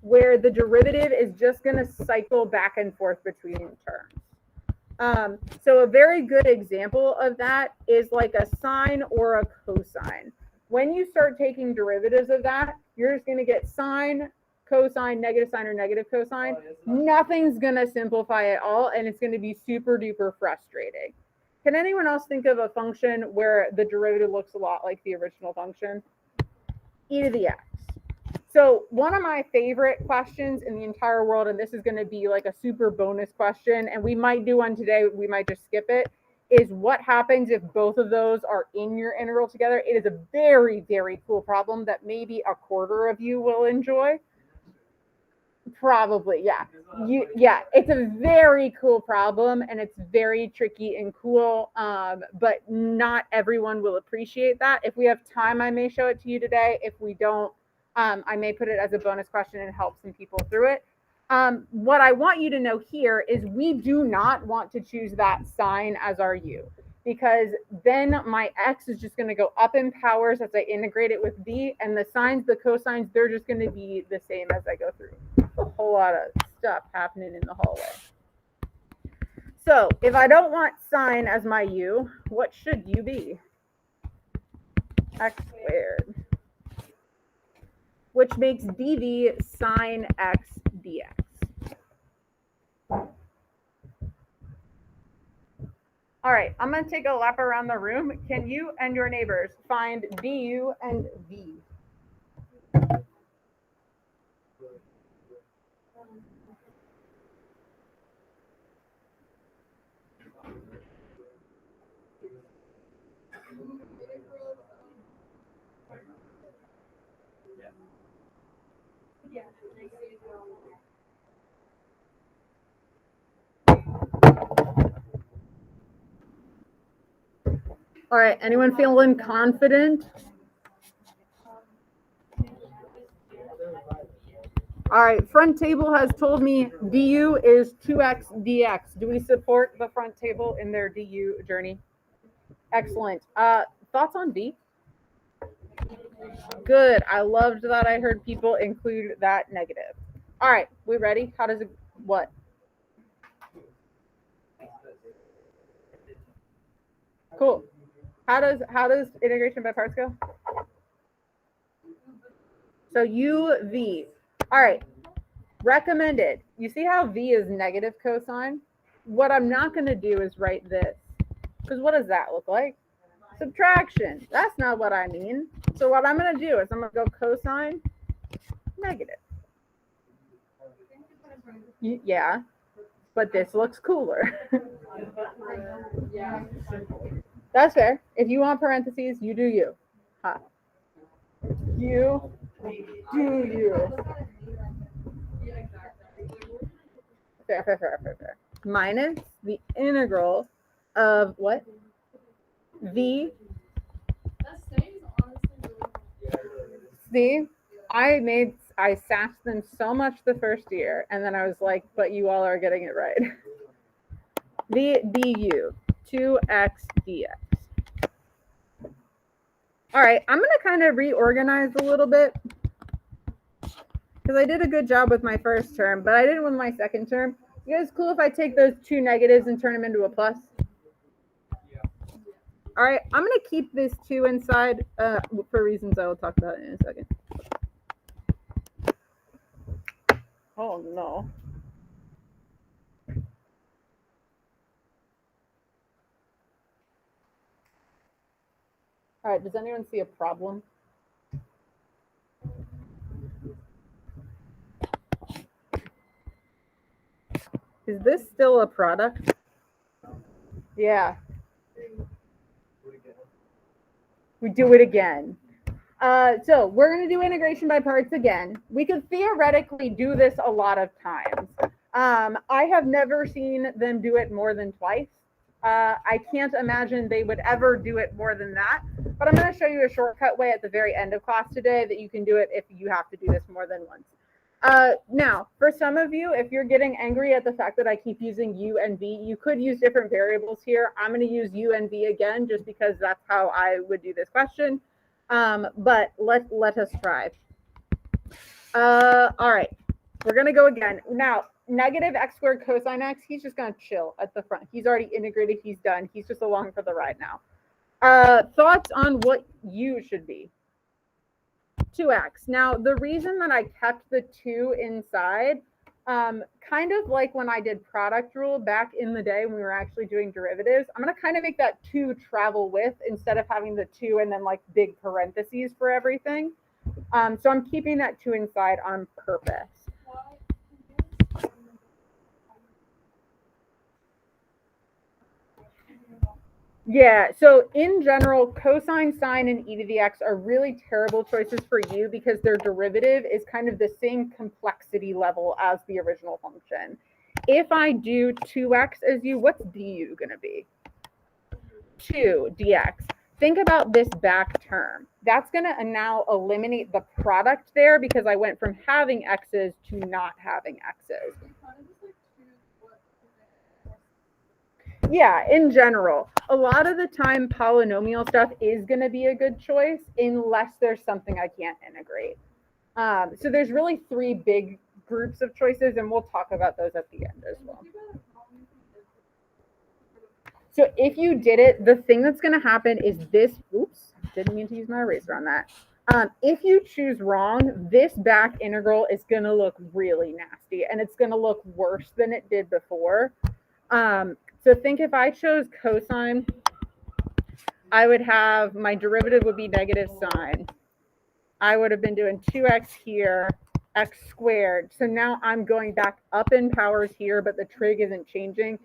where the derivative is just going to cycle back and forth between terms. So a very good example of that is like a sine or a cosine. When you start taking derivatives of that, you're just going to get sine, cosine, negative sine, or negative cosine. Nothing's going to simplify at all, and it's going to be super duper frustrating. Can anyone else think of a function where the derivative looks a lot like the original function? E to the x. So one of my favorite questions in the entire world, and this is going to be like a super bonus question, and we might do one today, we might just skip it, is what happens if both of those are in your integral together? It is a very, very cool problem that maybe a quarter of you will enjoy. Probably, yeah. Yeah, it's a very cool problem, and it's very tricky and cool, but not everyone will appreciate that. If we have time, I may show it to you today. If we don't, I may put it as a bonus question and help some people through it. What I want you to know here is we do not want to choose that sign as our u, because then my x is just going to go up in powers as I integrate it with v, and the sines, the cosines, they're just going to be the same as I go through. A whole lot of stuff happening in the hallway. So if I don't want sine as my u, what should u be? X squared, which makes dv sine x dx. All right, I'm going to take a lap around the room. Can you and your neighbors find du and v? All right, anyone feeling confident? All right, front table has told me du is 2x dx. Do we support the front table in their du journey? Excellent. Thoughts on v? Good. I loved that I heard people include that negative. All right, we ready? How does it, what? Cool. How does integration by parts go? So uv. All right. Recommended. You see how v is negative cosine? What I'm not going to do is write this. Because what does that look like? Subtraction. That's not what I mean. So what I'm going to do is I'm going to go cosine negative. Yeah, but this looks cooler. That's fair. If you want parentheses, you do you. Huh. You do you. Fair. Minus the integral of what? V. See, I sassed them so much the first year, and then I was like, but you all are getting it right. V du, 2x dx. All right, I'm going to kind of reorganize a little bit because I did a good job with my first term, but I didn't with my second term. You guys cool if I take those two negatives and turn them into a plus? All right, I'm going to keep this 2 inside for reasons I will talk about in a second. Oh, no. All right, does anyone see a problem? Is this still a product? Yeah. We do it again. So we're going to do integration by parts again. We could theoretically do this a lot of times. I have never seen them do it more than twice. I can't imagine they would ever do it more than that. But I'm going to show you a shortcut way at the very end of class today that you can do it if you have to do this more than once. Now, for some of you, if you're getting angry at the fact that I keep using u and v, you could use different variables here. I'm going to use u and v again just because that's how I would do this question. But let us try. All right, we're going to go again. Now, negative x squared cosine x, he's just going to chill at the front. He's already integrated. He's done. He's just along for the ride now. Thoughts on what u should be? 2x. Now, the reason that I kept the 2 inside, kind of like when I did product rule back in the day when we were actually doing derivatives, I'm going to kind of make that 2 travel with instead of having the 2 and then like big parentheses for everything. So I'm keeping that 2 inside on purpose. Yeah, so in general, cosine, sine, and e to the x are really terrible choices for you because their derivative is kind of the same complexity level as the original function. If I do 2x as u, what's du going to be? 2 dx. Think about this back term. That's going to now eliminate the product there because I went from having x's to not having x's. Yeah, in general, a lot of the time polynomial stuff is going to be a good choice unless there's something I can't integrate. So there's really 3 big groups of choices, and we'll talk about those at the end as well. So if you did it, the thing that's going to happen is this, oops, didn't mean to use my eraser on that. If you choose wrong, this back integral is going to look really nasty, and it's going to look worse than it did before. So think if I chose cosine, I would have, my derivative would be negative sine. I would have been doing 2x here, x squared. So now I'm going back up in powers here, but the trig isn't changing.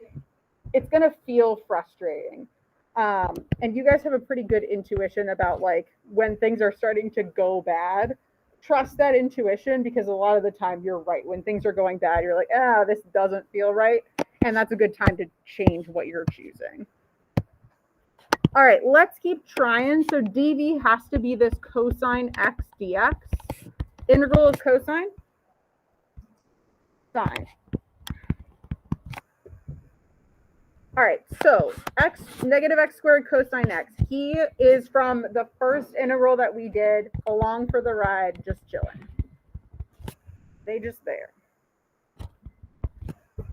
It's going to feel frustrating. And you guys have a pretty good intuition about like when things are starting to go bad. Trust that intuition, because a lot of the time you're right. When things are going bad, you're like, this doesn't feel right. And that's a good time to change what you're choosing. All right, let's keep trying. So dv has to be this cosine x dx. Integral of cosine? Sine. All right, so x, negative x squared cosine x. He is from the first integral that we did, along for the ride, just chilling. They just there.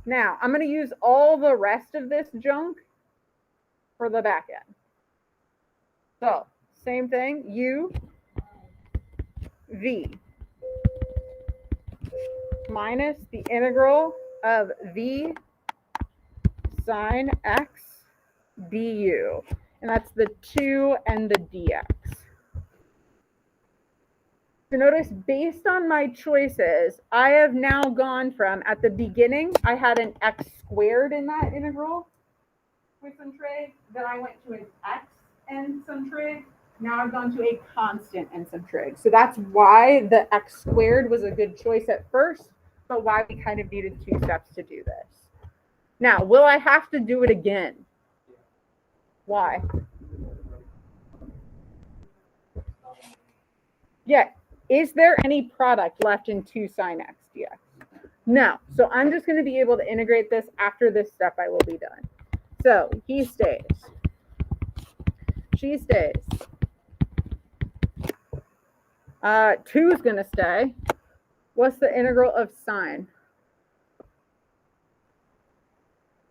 Now, I'm going to use all the rest of this junk for the back end. So, same thing, u v minus the integral of v sine x du. And that's the 2 and the dx. So notice, based on my choices, I have now gone from, at the beginning, I had an x squared in that integral with some trig. Then I went to an x and some trig. Now I've gone to a constant and some trig. So that's why the x squared was a good choice at first, but why we kind of needed 2 steps to do this. Now, will I have to do it again? Why? Yeah. Is there any product left in 2 sine x dx? No. So I'm just going to be able to integrate this. After this step, I will be done. So he stays. She stays. 2 is going to stay. What's the integral of sine?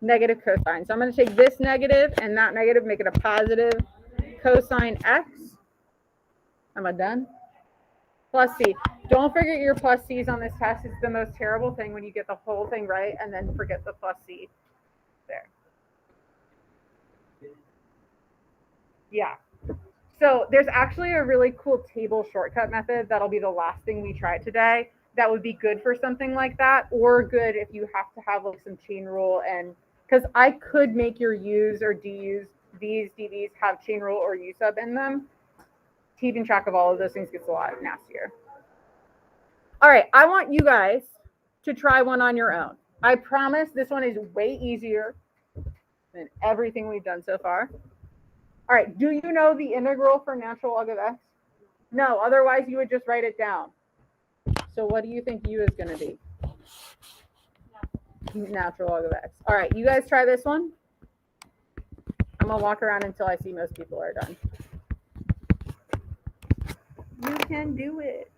Negative cosine. So I'm going to take this negative and that negative, make it a positive cosine x. Am I done? Plus c. Don't forget your plus c's on this test. It's the most terrible thing when you get the whole thing right and then forget the plus c. There. Yeah. So there's actually a really cool table shortcut method that'll be the last thing we try today. That would be good for something like that, or good if you have to have like some chain rule, and because I could make your u's or du's, v's, dv's have chain rule or u sub in them. Keeping track of all of those things gets a lot nastier. All right, I want you guys to try one on your own. I promise this one is way easier than everything we've done so far. All right, do you know the integral for natural log of x? No, otherwise you would just write it down. So what do you think u is going to be? Natural log of x. All right, you guys try this one. I'm going to walk around until I see most people are done. You can do it.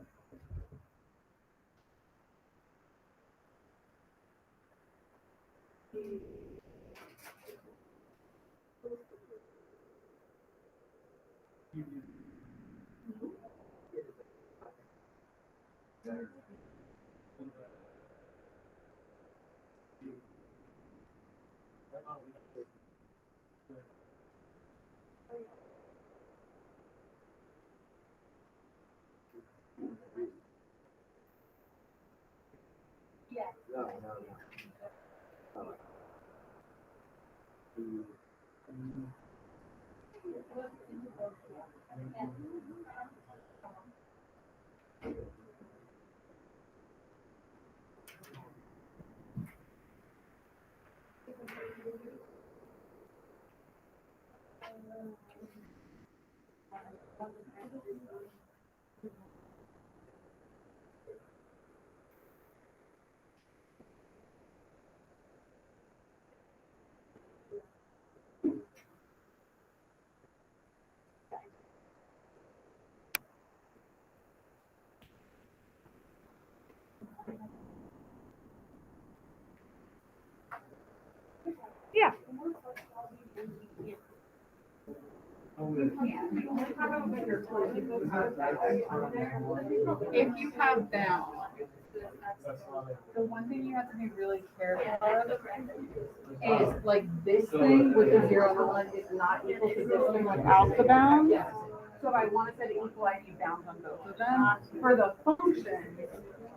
Yeah. If you have them, The one thing you have to be really careful of is like this thing with the 0 and 1 is not equal to this thing without the bound. So if I want to set it equal, I need bounds on both of them. For the function,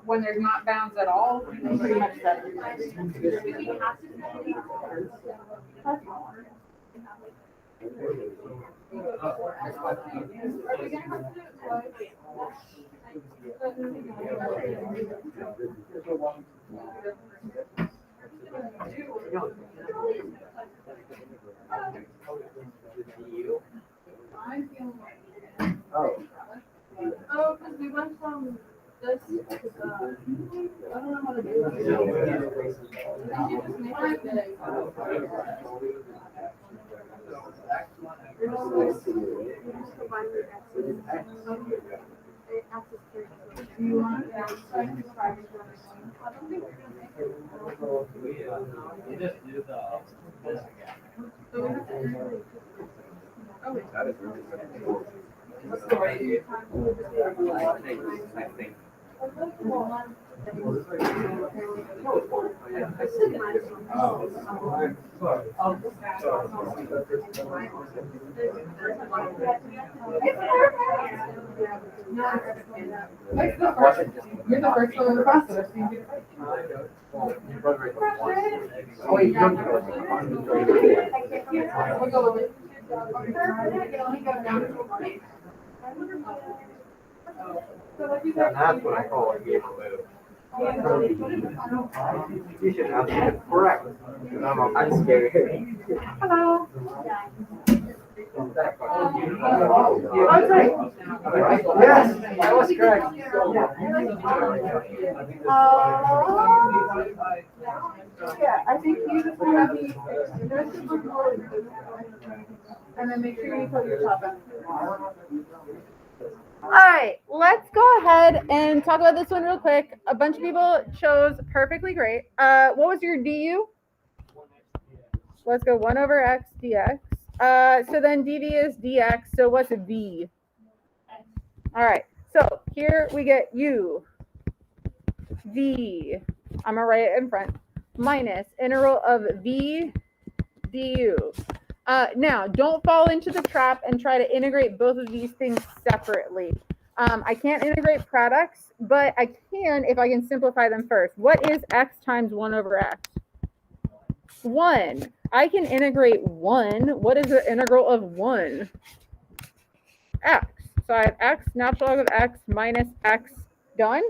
when there's not bounds at all, you can pretty much set it. Oh. Oh, because we went from this, I don't know how to do it. Did you just make it? You want You're the first one in the process. Oh, you don't. We'll go with it. That's what I call a game move. You should ask it correct. I'm scared. Hello. Yes, that was correct. Yeah, I think you just have the, and then make sure you put your top on. All right, let's go ahead and talk about this one real quick. A bunch of people chose perfectly great. What was your du? Let's go 1 over x dx. So then dv is dx. So what's a v? All right, so here we get u, v, I'm gonna write it in front, minus integral of v du. Now, don't fall into the trap and try to integrate both of these things separately. I can't integrate products, but I can if I can simplify them first. What is x times 1 over x? 1. I can integrate 1. What is the integral of 1? X. So I have x, natural log of x minus x done,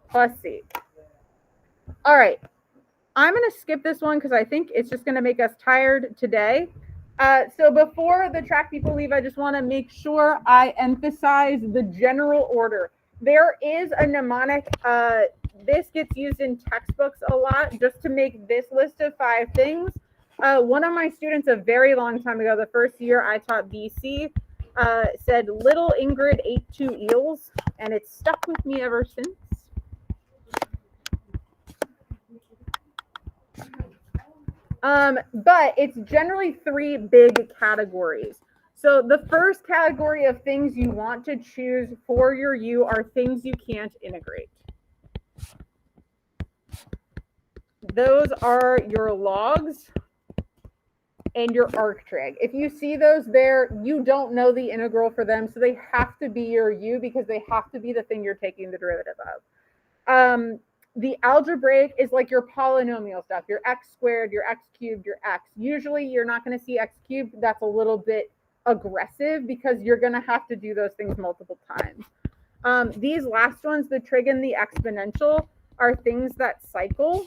plus c. All right. I'm going to skip this one because I think it's just going to make us tired today. So before the track people leave, I just want to make sure I emphasize the general order. There is a mnemonic. This gets used in textbooks a lot just to make this list of 5 things. One of my students a very long time ago, the first year I taught BC, said little Ingrid ate 2 eels, and it's stuck with me ever since. But it's generally 3 big categories. So the first category of things you want to choose for your U are things you can't integrate. Those are your logs and your arctrig. If you see those there, you don't know the integral for them, so they have to be your U because they have to be the thing you're taking the derivative of. The algebraic is like your polynomial stuff, your x squared, your x cubed, your x. Usually you're not going to see x cubed. That's a little bit aggressive because you're going to have to do those things multiple times. These last ones, the trig and the exponential, are things that cycle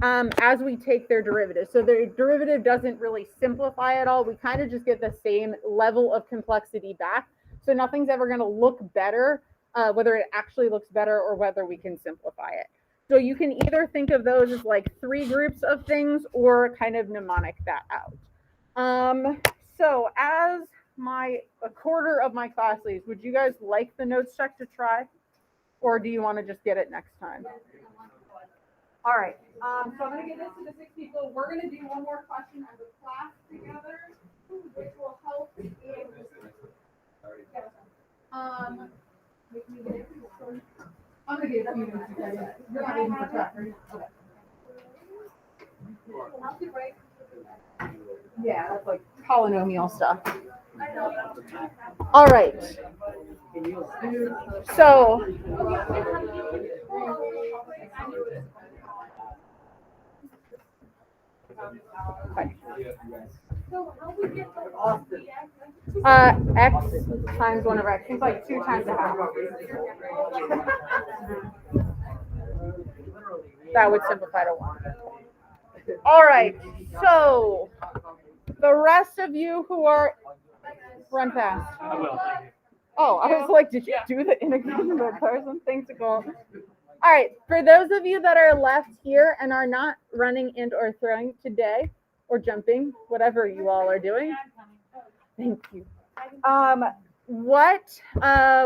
as we take their derivative. So their derivative doesn't really simplify at all. We kind of just get the same level of complexity back. So nothing's ever going to look better, whether it actually looks better or whether we can simplify it. So you can either think of those as like 3 groups of things or kind of mnemonic that out. So as a quarter of my class leaves, would you guys like the notes check to try? Or do you want to just get it next time? All right. So I'm going to give this to the 6 people. We're going to do one more question as a class together, which will help. I'm gonna get a few minutes. You're not even for track, right? Okay. Yeah, that's like polynomial stuff. All right. So x times 1 over x. It's like 2 times a half. That would simplify to 1. All right. So the rest of you who are run fast. I will, thank you. Oh, I was like, did you do the integration by person? Thanks, Nicole. All right, for those of you that are left here and are not running and or throwing today, or jumping, whatever you all are doing, thank you. What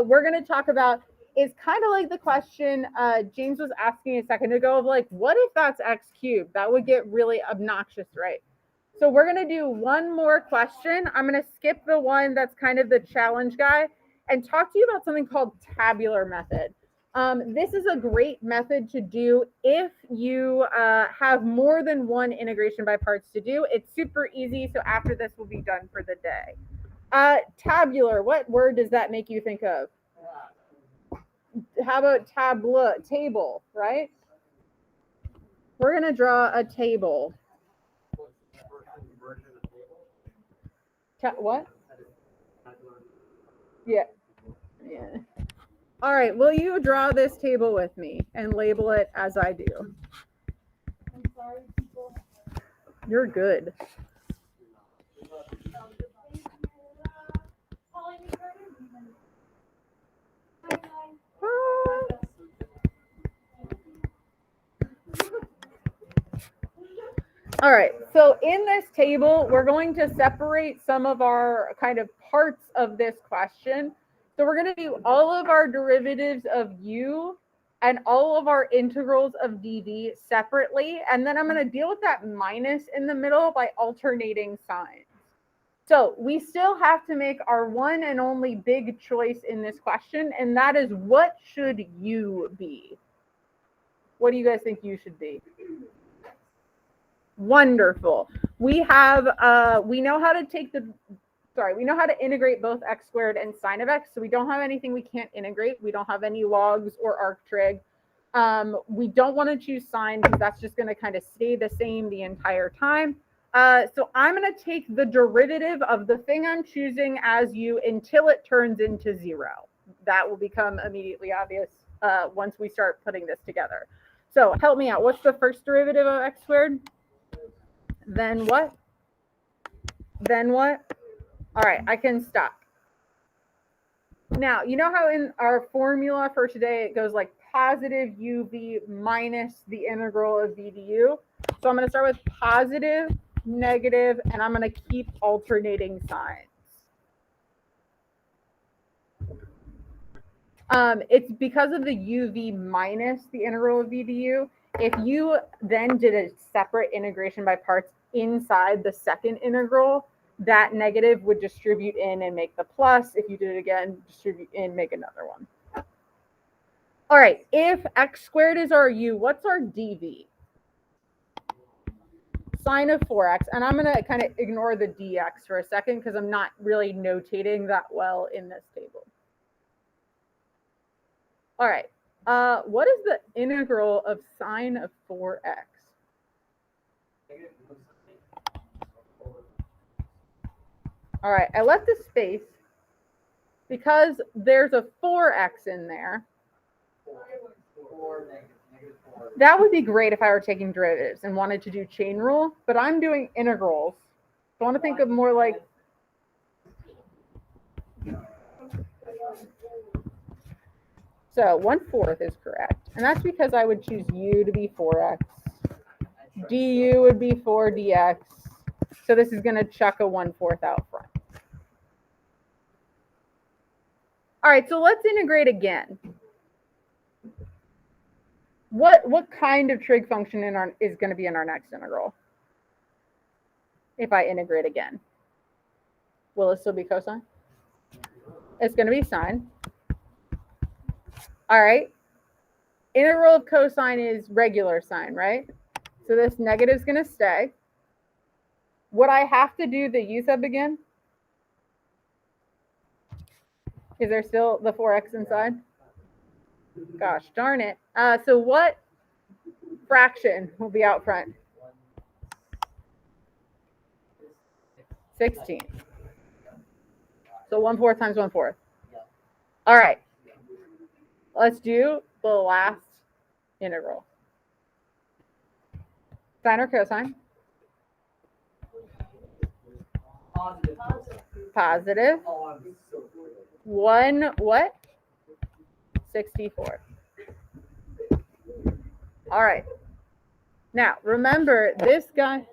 we're going to talk about is kind of like the question James was asking a second ago of like, what if that's x cubed? That would get really obnoxious, right? So we're going to do one more question. I'm going to skip the one that's kind of the challenge guy and talk to you about something called tabular method. This is a great method to do if you have more than one integration by parts to do. It's super easy. So after this, we'll be done for the day. Tabular, what word does that make you think of? How about tableau, table, right? We're going to draw a table. What? Yeah. All right, will you draw this table with me and label it as I do? I'm sorry, people. You're good. All right, so in this table, we're going to separate some of our kind of parts of this question. So we're going to do all of our derivatives of u and all of our integrals of dv separately. And then I'm going to deal with that minus in the middle by alternating signs. So we still have to make our one and only big choice in this question, and that is, what should u be? What do you guys think u should be? Wonderful. We have, we know how to integrate both x squared and sine of x. So we don't have anything we can't integrate. We don't have any logs or arctrig. We don't want to choose sine because that's just going to kind of stay the same the entire time. So I'm going to take the derivative of the thing I'm choosing as u until it turns into 0. That will become immediately obvious once we start putting this together. So help me out. What's the first derivative of x squared? Then what? Then what? All right, I can stop. Now, you know how in our formula for today, it goes like positive uv minus the integral of v du? So I'm going to start with positive, negative, and I'm going to keep alternating signs. It's because of the uv minus the integral of v du. If you then did a separate integration by parts inside the second integral, that negative would distribute in and make the plus. If you did it again, distribute in, make another one. All right, if x squared is our u, what's our dv? Sine of 4x. And I'm going to kind of ignore the dx for a second because I'm not really notating that well in this table. All right. What is the integral of sine of 4x? All right, I left a space because there's a 4x in there. That would be great if I were taking derivatives and wanted to do chain rule, but I'm doing integrals. So I want to think of more like, so 1/4 is correct. And that's because I would choose u to be 4x. du would be 4dx. So this is going to chuck a 1/4 out front. All right, so let's integrate again. What kind of trig function is going to be in our next integral? If I integrate again, will it still be cosine? It's going to be sine. All right. Integral of cosine is regular sine, right? So this negative is going to stay. Would I have to do the u sub again? Is there still the 4x inside? Gosh darn it. So what fraction will be out front? 16. So 1/4 times 1/4. All right. Let's do the last integral. Sine or cosine? Positive. 1 what? 64. All right. Now, remember this guy.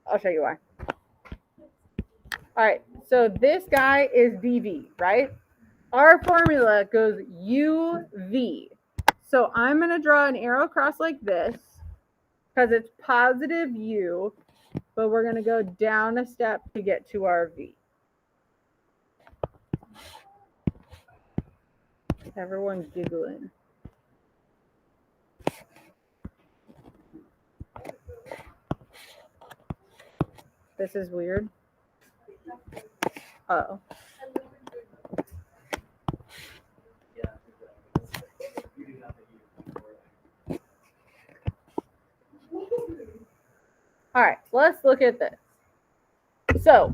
I'll show you why. All right. So this guy is dv, right? Our formula goes uv. So I'm going to draw an arrow across like this because it's positive u, but we're going to go down a step to get to our v. Everyone giggling. This is weird. Uh-oh. All right, let's look at this. So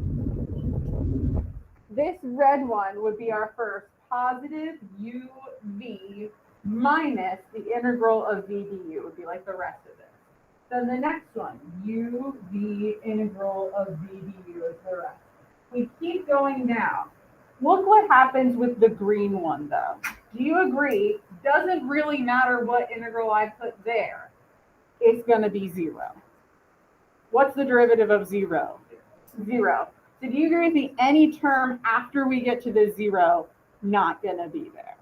this red one would be our first positive uv minus the integral of v du would be like the rest of it. Then the next one, uv integral of v du is the rest. We keep going down. Look what happens with the green one though. Do you agree? Doesn't really matter what integral I put there. It's going to be 0. What's the derivative of 0? 0. So do you agree with me? Any term after we get to the 0, not going to be there.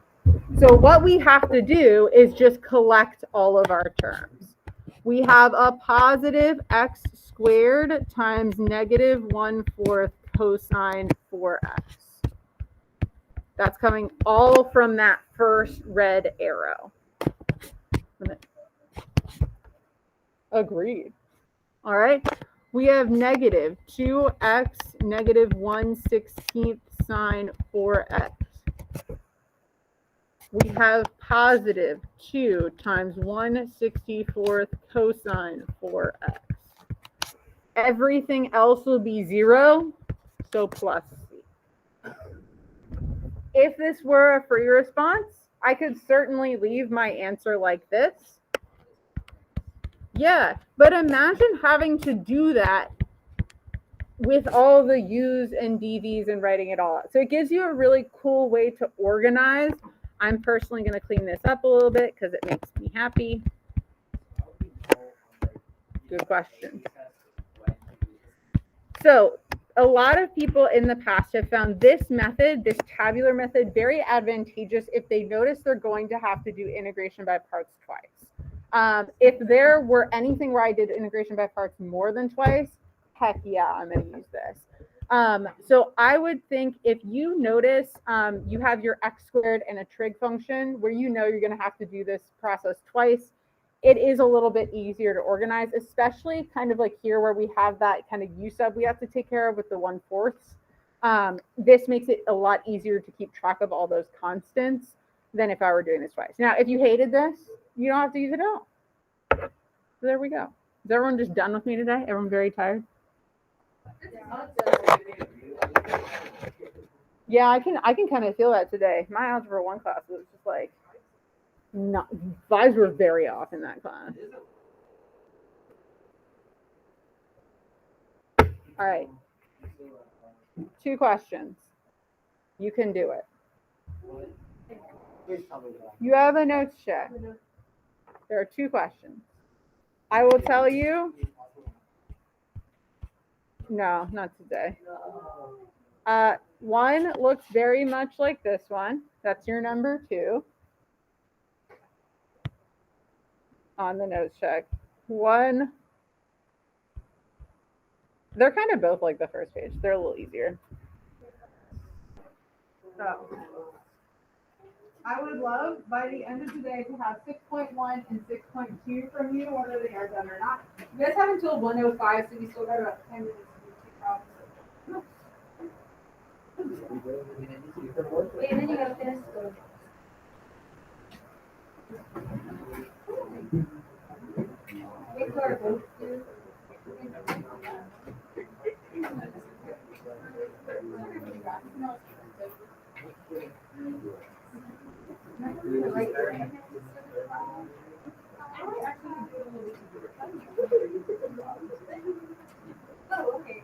So what we have to do is just collect all of our terms. We have a positive x squared times negative 1/4 cosine 4x. That's coming all from that first red arrow. Agreed. All right. We have negative 2x negative 1/16 sine 4x. We have positive 2 times 1/64 cosine 4x. Everything else will be 0, so plus c. If this were a free response, I could certainly leave my answer like this. Yeah, but imagine having to do that with all the u's and dv's and writing it all out. So it gives you a really cool way to organize. I'm personally going to clean this up a little bit because it makes me happy. Good question. So a lot of people in the past have found this method, this tabular method, very advantageous if they notice they're going to have to do integration by parts twice. If there were anything where I did integration by parts more than twice, heck yeah, I'm going to use this. So I would think if you notice you have your x squared and a trig function where you know you're going to have to do this process twice, it is a little bit easier to organize, especially kind of like here where we have that kind of u sub we have to take care of with the 1/4. This makes it a lot easier to keep track of all those constants than if I were doing this twice. Now, if you hated this, you don't have to use it at all. So there we go. Is everyone just done with me today? Everyone very tired? Yeah, I can kind of feel that today. My algebra 1 class was just like, not, vibes were very off in that class. All right. 2 questions. You can do it. You have a notes check. There are 2 questions. I will tell you. No, not today. One looks very much like this one. That's your number 2 on the notes check. One, they're kind of both like the first page. They're a little easier. So, I would love by the end of the day to have 6.1 and 6.2 from you, whether they are done or not. You guys have until 1:05, so we still got about 10 minutes to do 2 problems. Wait, and then you gotta finish the. Wait till our vote too. Oh, okay.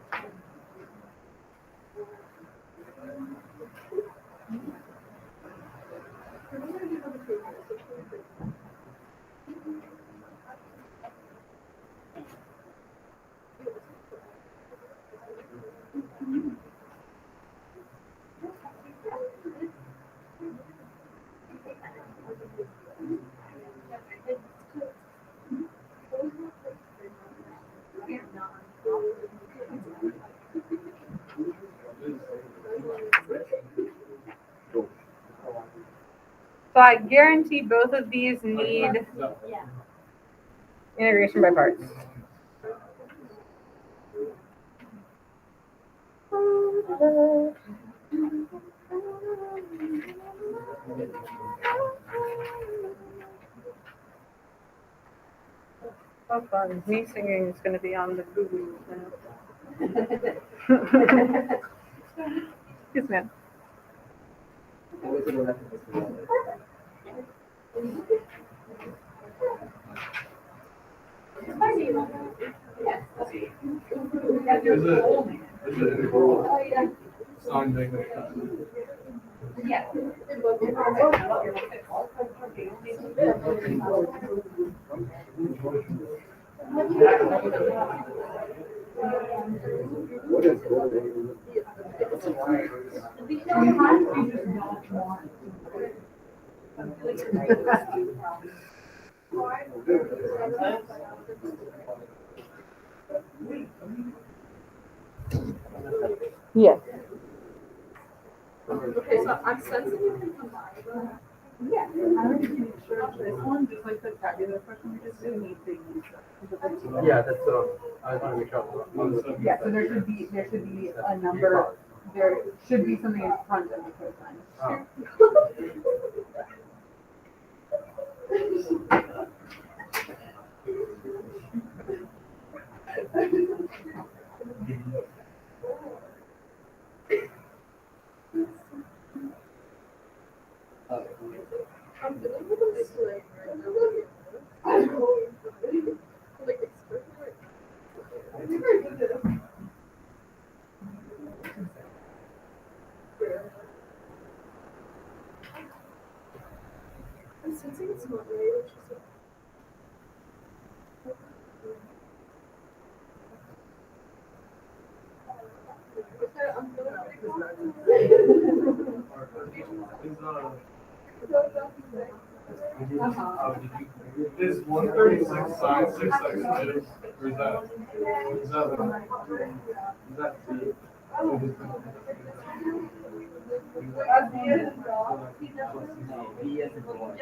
So I guarantee both of these need integration by parts. So fun. Me singing is going to be on the Google now. Yes, ma'am. Is it integral Oh, yeah. sign thing? Yeah. What is going Yes. Okay, so I'm sensing you can combine. Yeah, I would just make sure this one, just like the tabular question we just did, needs to use. Yeah, that's I want to make sure. Yeah, so there should be a number, there should be something in front of the cosine. I'm feeling a little slang right now. Like, expressing like. I'm sensing it's not right, which is like. Okay, I'm feeling Is 136 sine 6x cubed, or is that B? Let's go.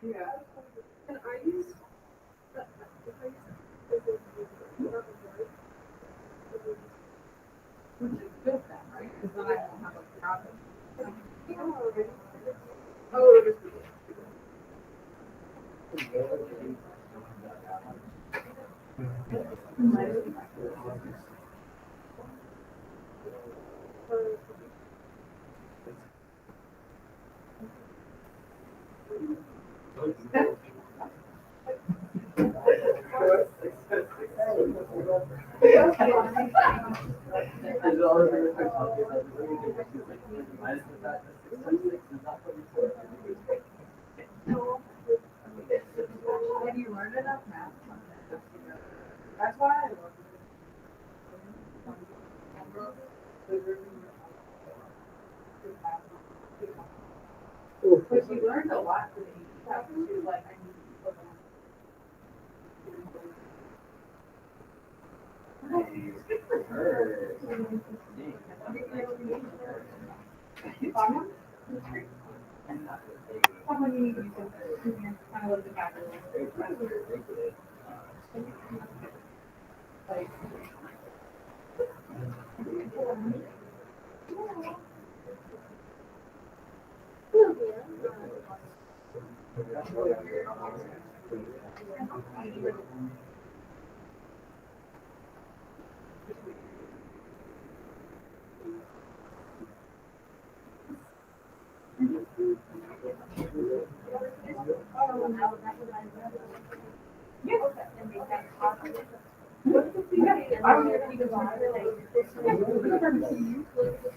Yeah. Can I use that? If I use it, Which is good then, right? Because then I won't have a problem. oh, it is. Have you learned enough math? That's why I love but you learned a lot today. You're like, I need to put on. Someone you need to kind of look at back. Like,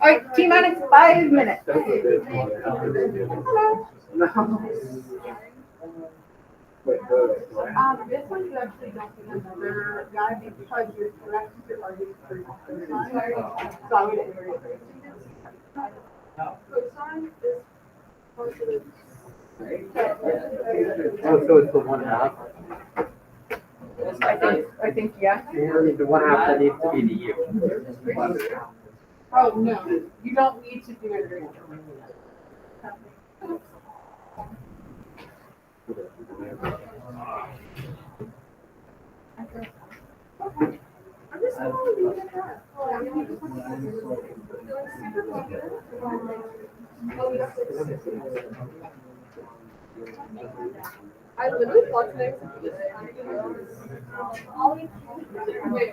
all right, T-minus 5 minutes. This one you actually don't see another guy because you're correct, you're arguing for your cosine. So I would agree with it. Cosine is positive. Oh, so it's the 1/2? I think, yeah. The 1/2 that needs to be the U. Oh, no, you don't need to do it. I'm just gonna leave it at I literally thought today was this. Wait,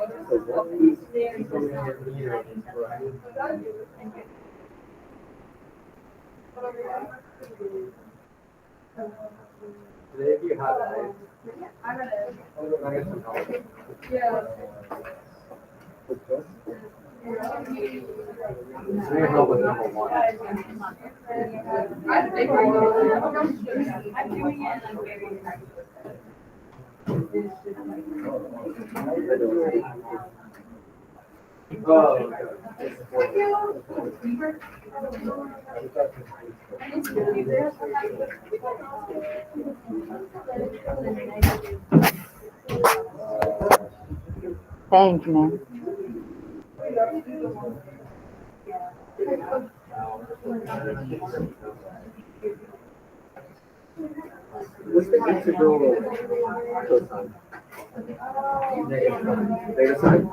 Today, if you have it, I read it. I get some help. Yeah. I need help with number 1. I think I'm doing it and I'm very excited. Oh, Thank you, man. What's the integral of cosine? Negative sign?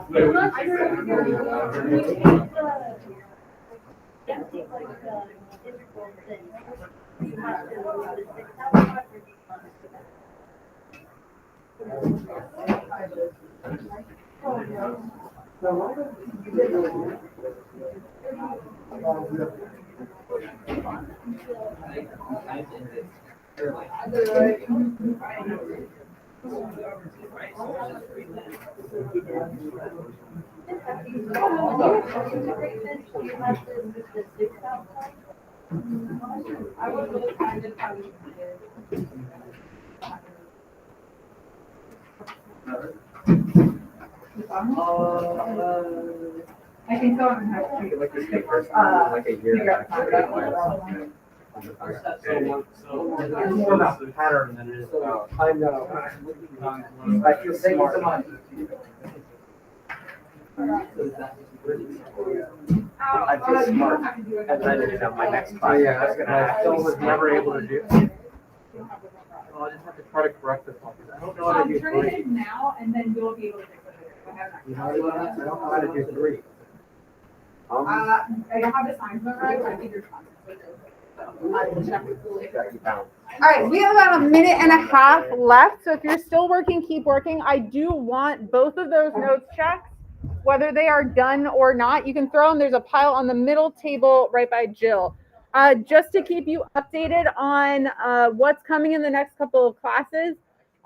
I was really kind of how you did. I think so. I'm happy. Like this thing first, like a year back. It's more about the pattern than it is about. I know. I feel thank you so much. I feel smart, and then I didn't have my next Oh, class. yeah, I still was never able to do. Oh, I just have to try to correct this one, because I don't know how to do Turn it 3. in now and then you'll be able to fix it. I have You know, I don't know how to do 3. I don't have the signs memorized, but I think you're fine. I will check with you later. All right, we have about a minute and a half left. So if you're still working, keep working. I do want both of those notes checked, whether they are done or not. You can throw them. There's a pile on the middle table right by Jill. Just to keep you updated on what's coming in the next couple of classes.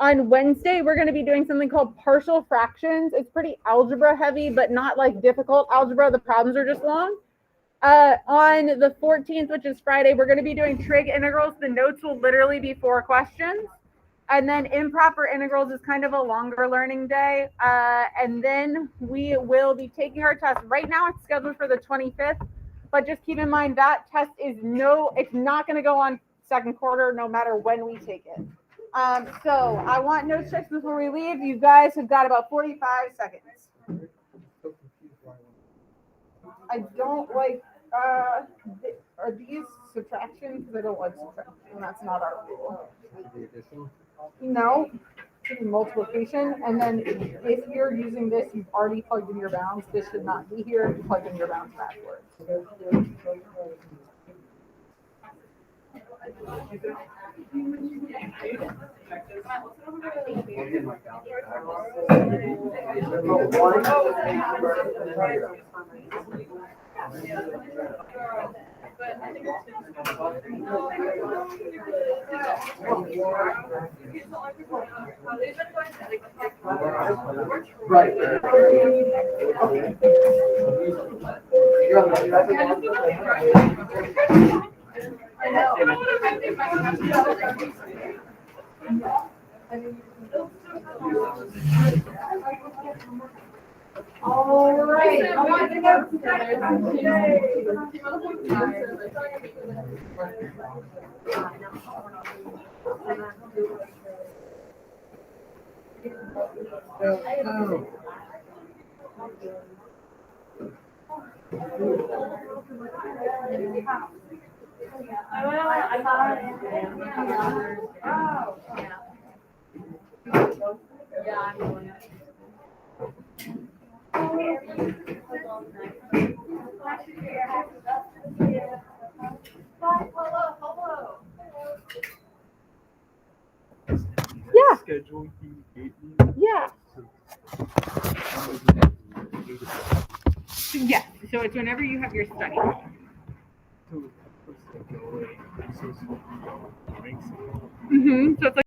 On Wednesday, we're going to be doing something called partial fractions. It's pretty algebra heavy, but not like difficult algebra. The problems are just long. On the 14th, which is Friday, we're going to be doing trig integrals. The notes will literally be 4 questions. And then improper integrals is kind of a longer learning day. And then we will be taking our test. Right now, it's scheduled for the 25th. But just keep in mind that test is it's not going to go on second quarter no matter when we take it. So I want notes checks before we leave. You guys have got about 45 seconds. I don't like, are these subtraction? Because I don't like subtraction. That's not our rule. The addition. No, multiplication. And then if you're using this, you've already plugged in your bounds. This should not be here. You plug in your bounds backwards. Right. All right. I want to go I thought yeah. Hello. Yeah. Schedule you gave me. Yeah. Yeah. So it's whenever you have your study. So, So it's like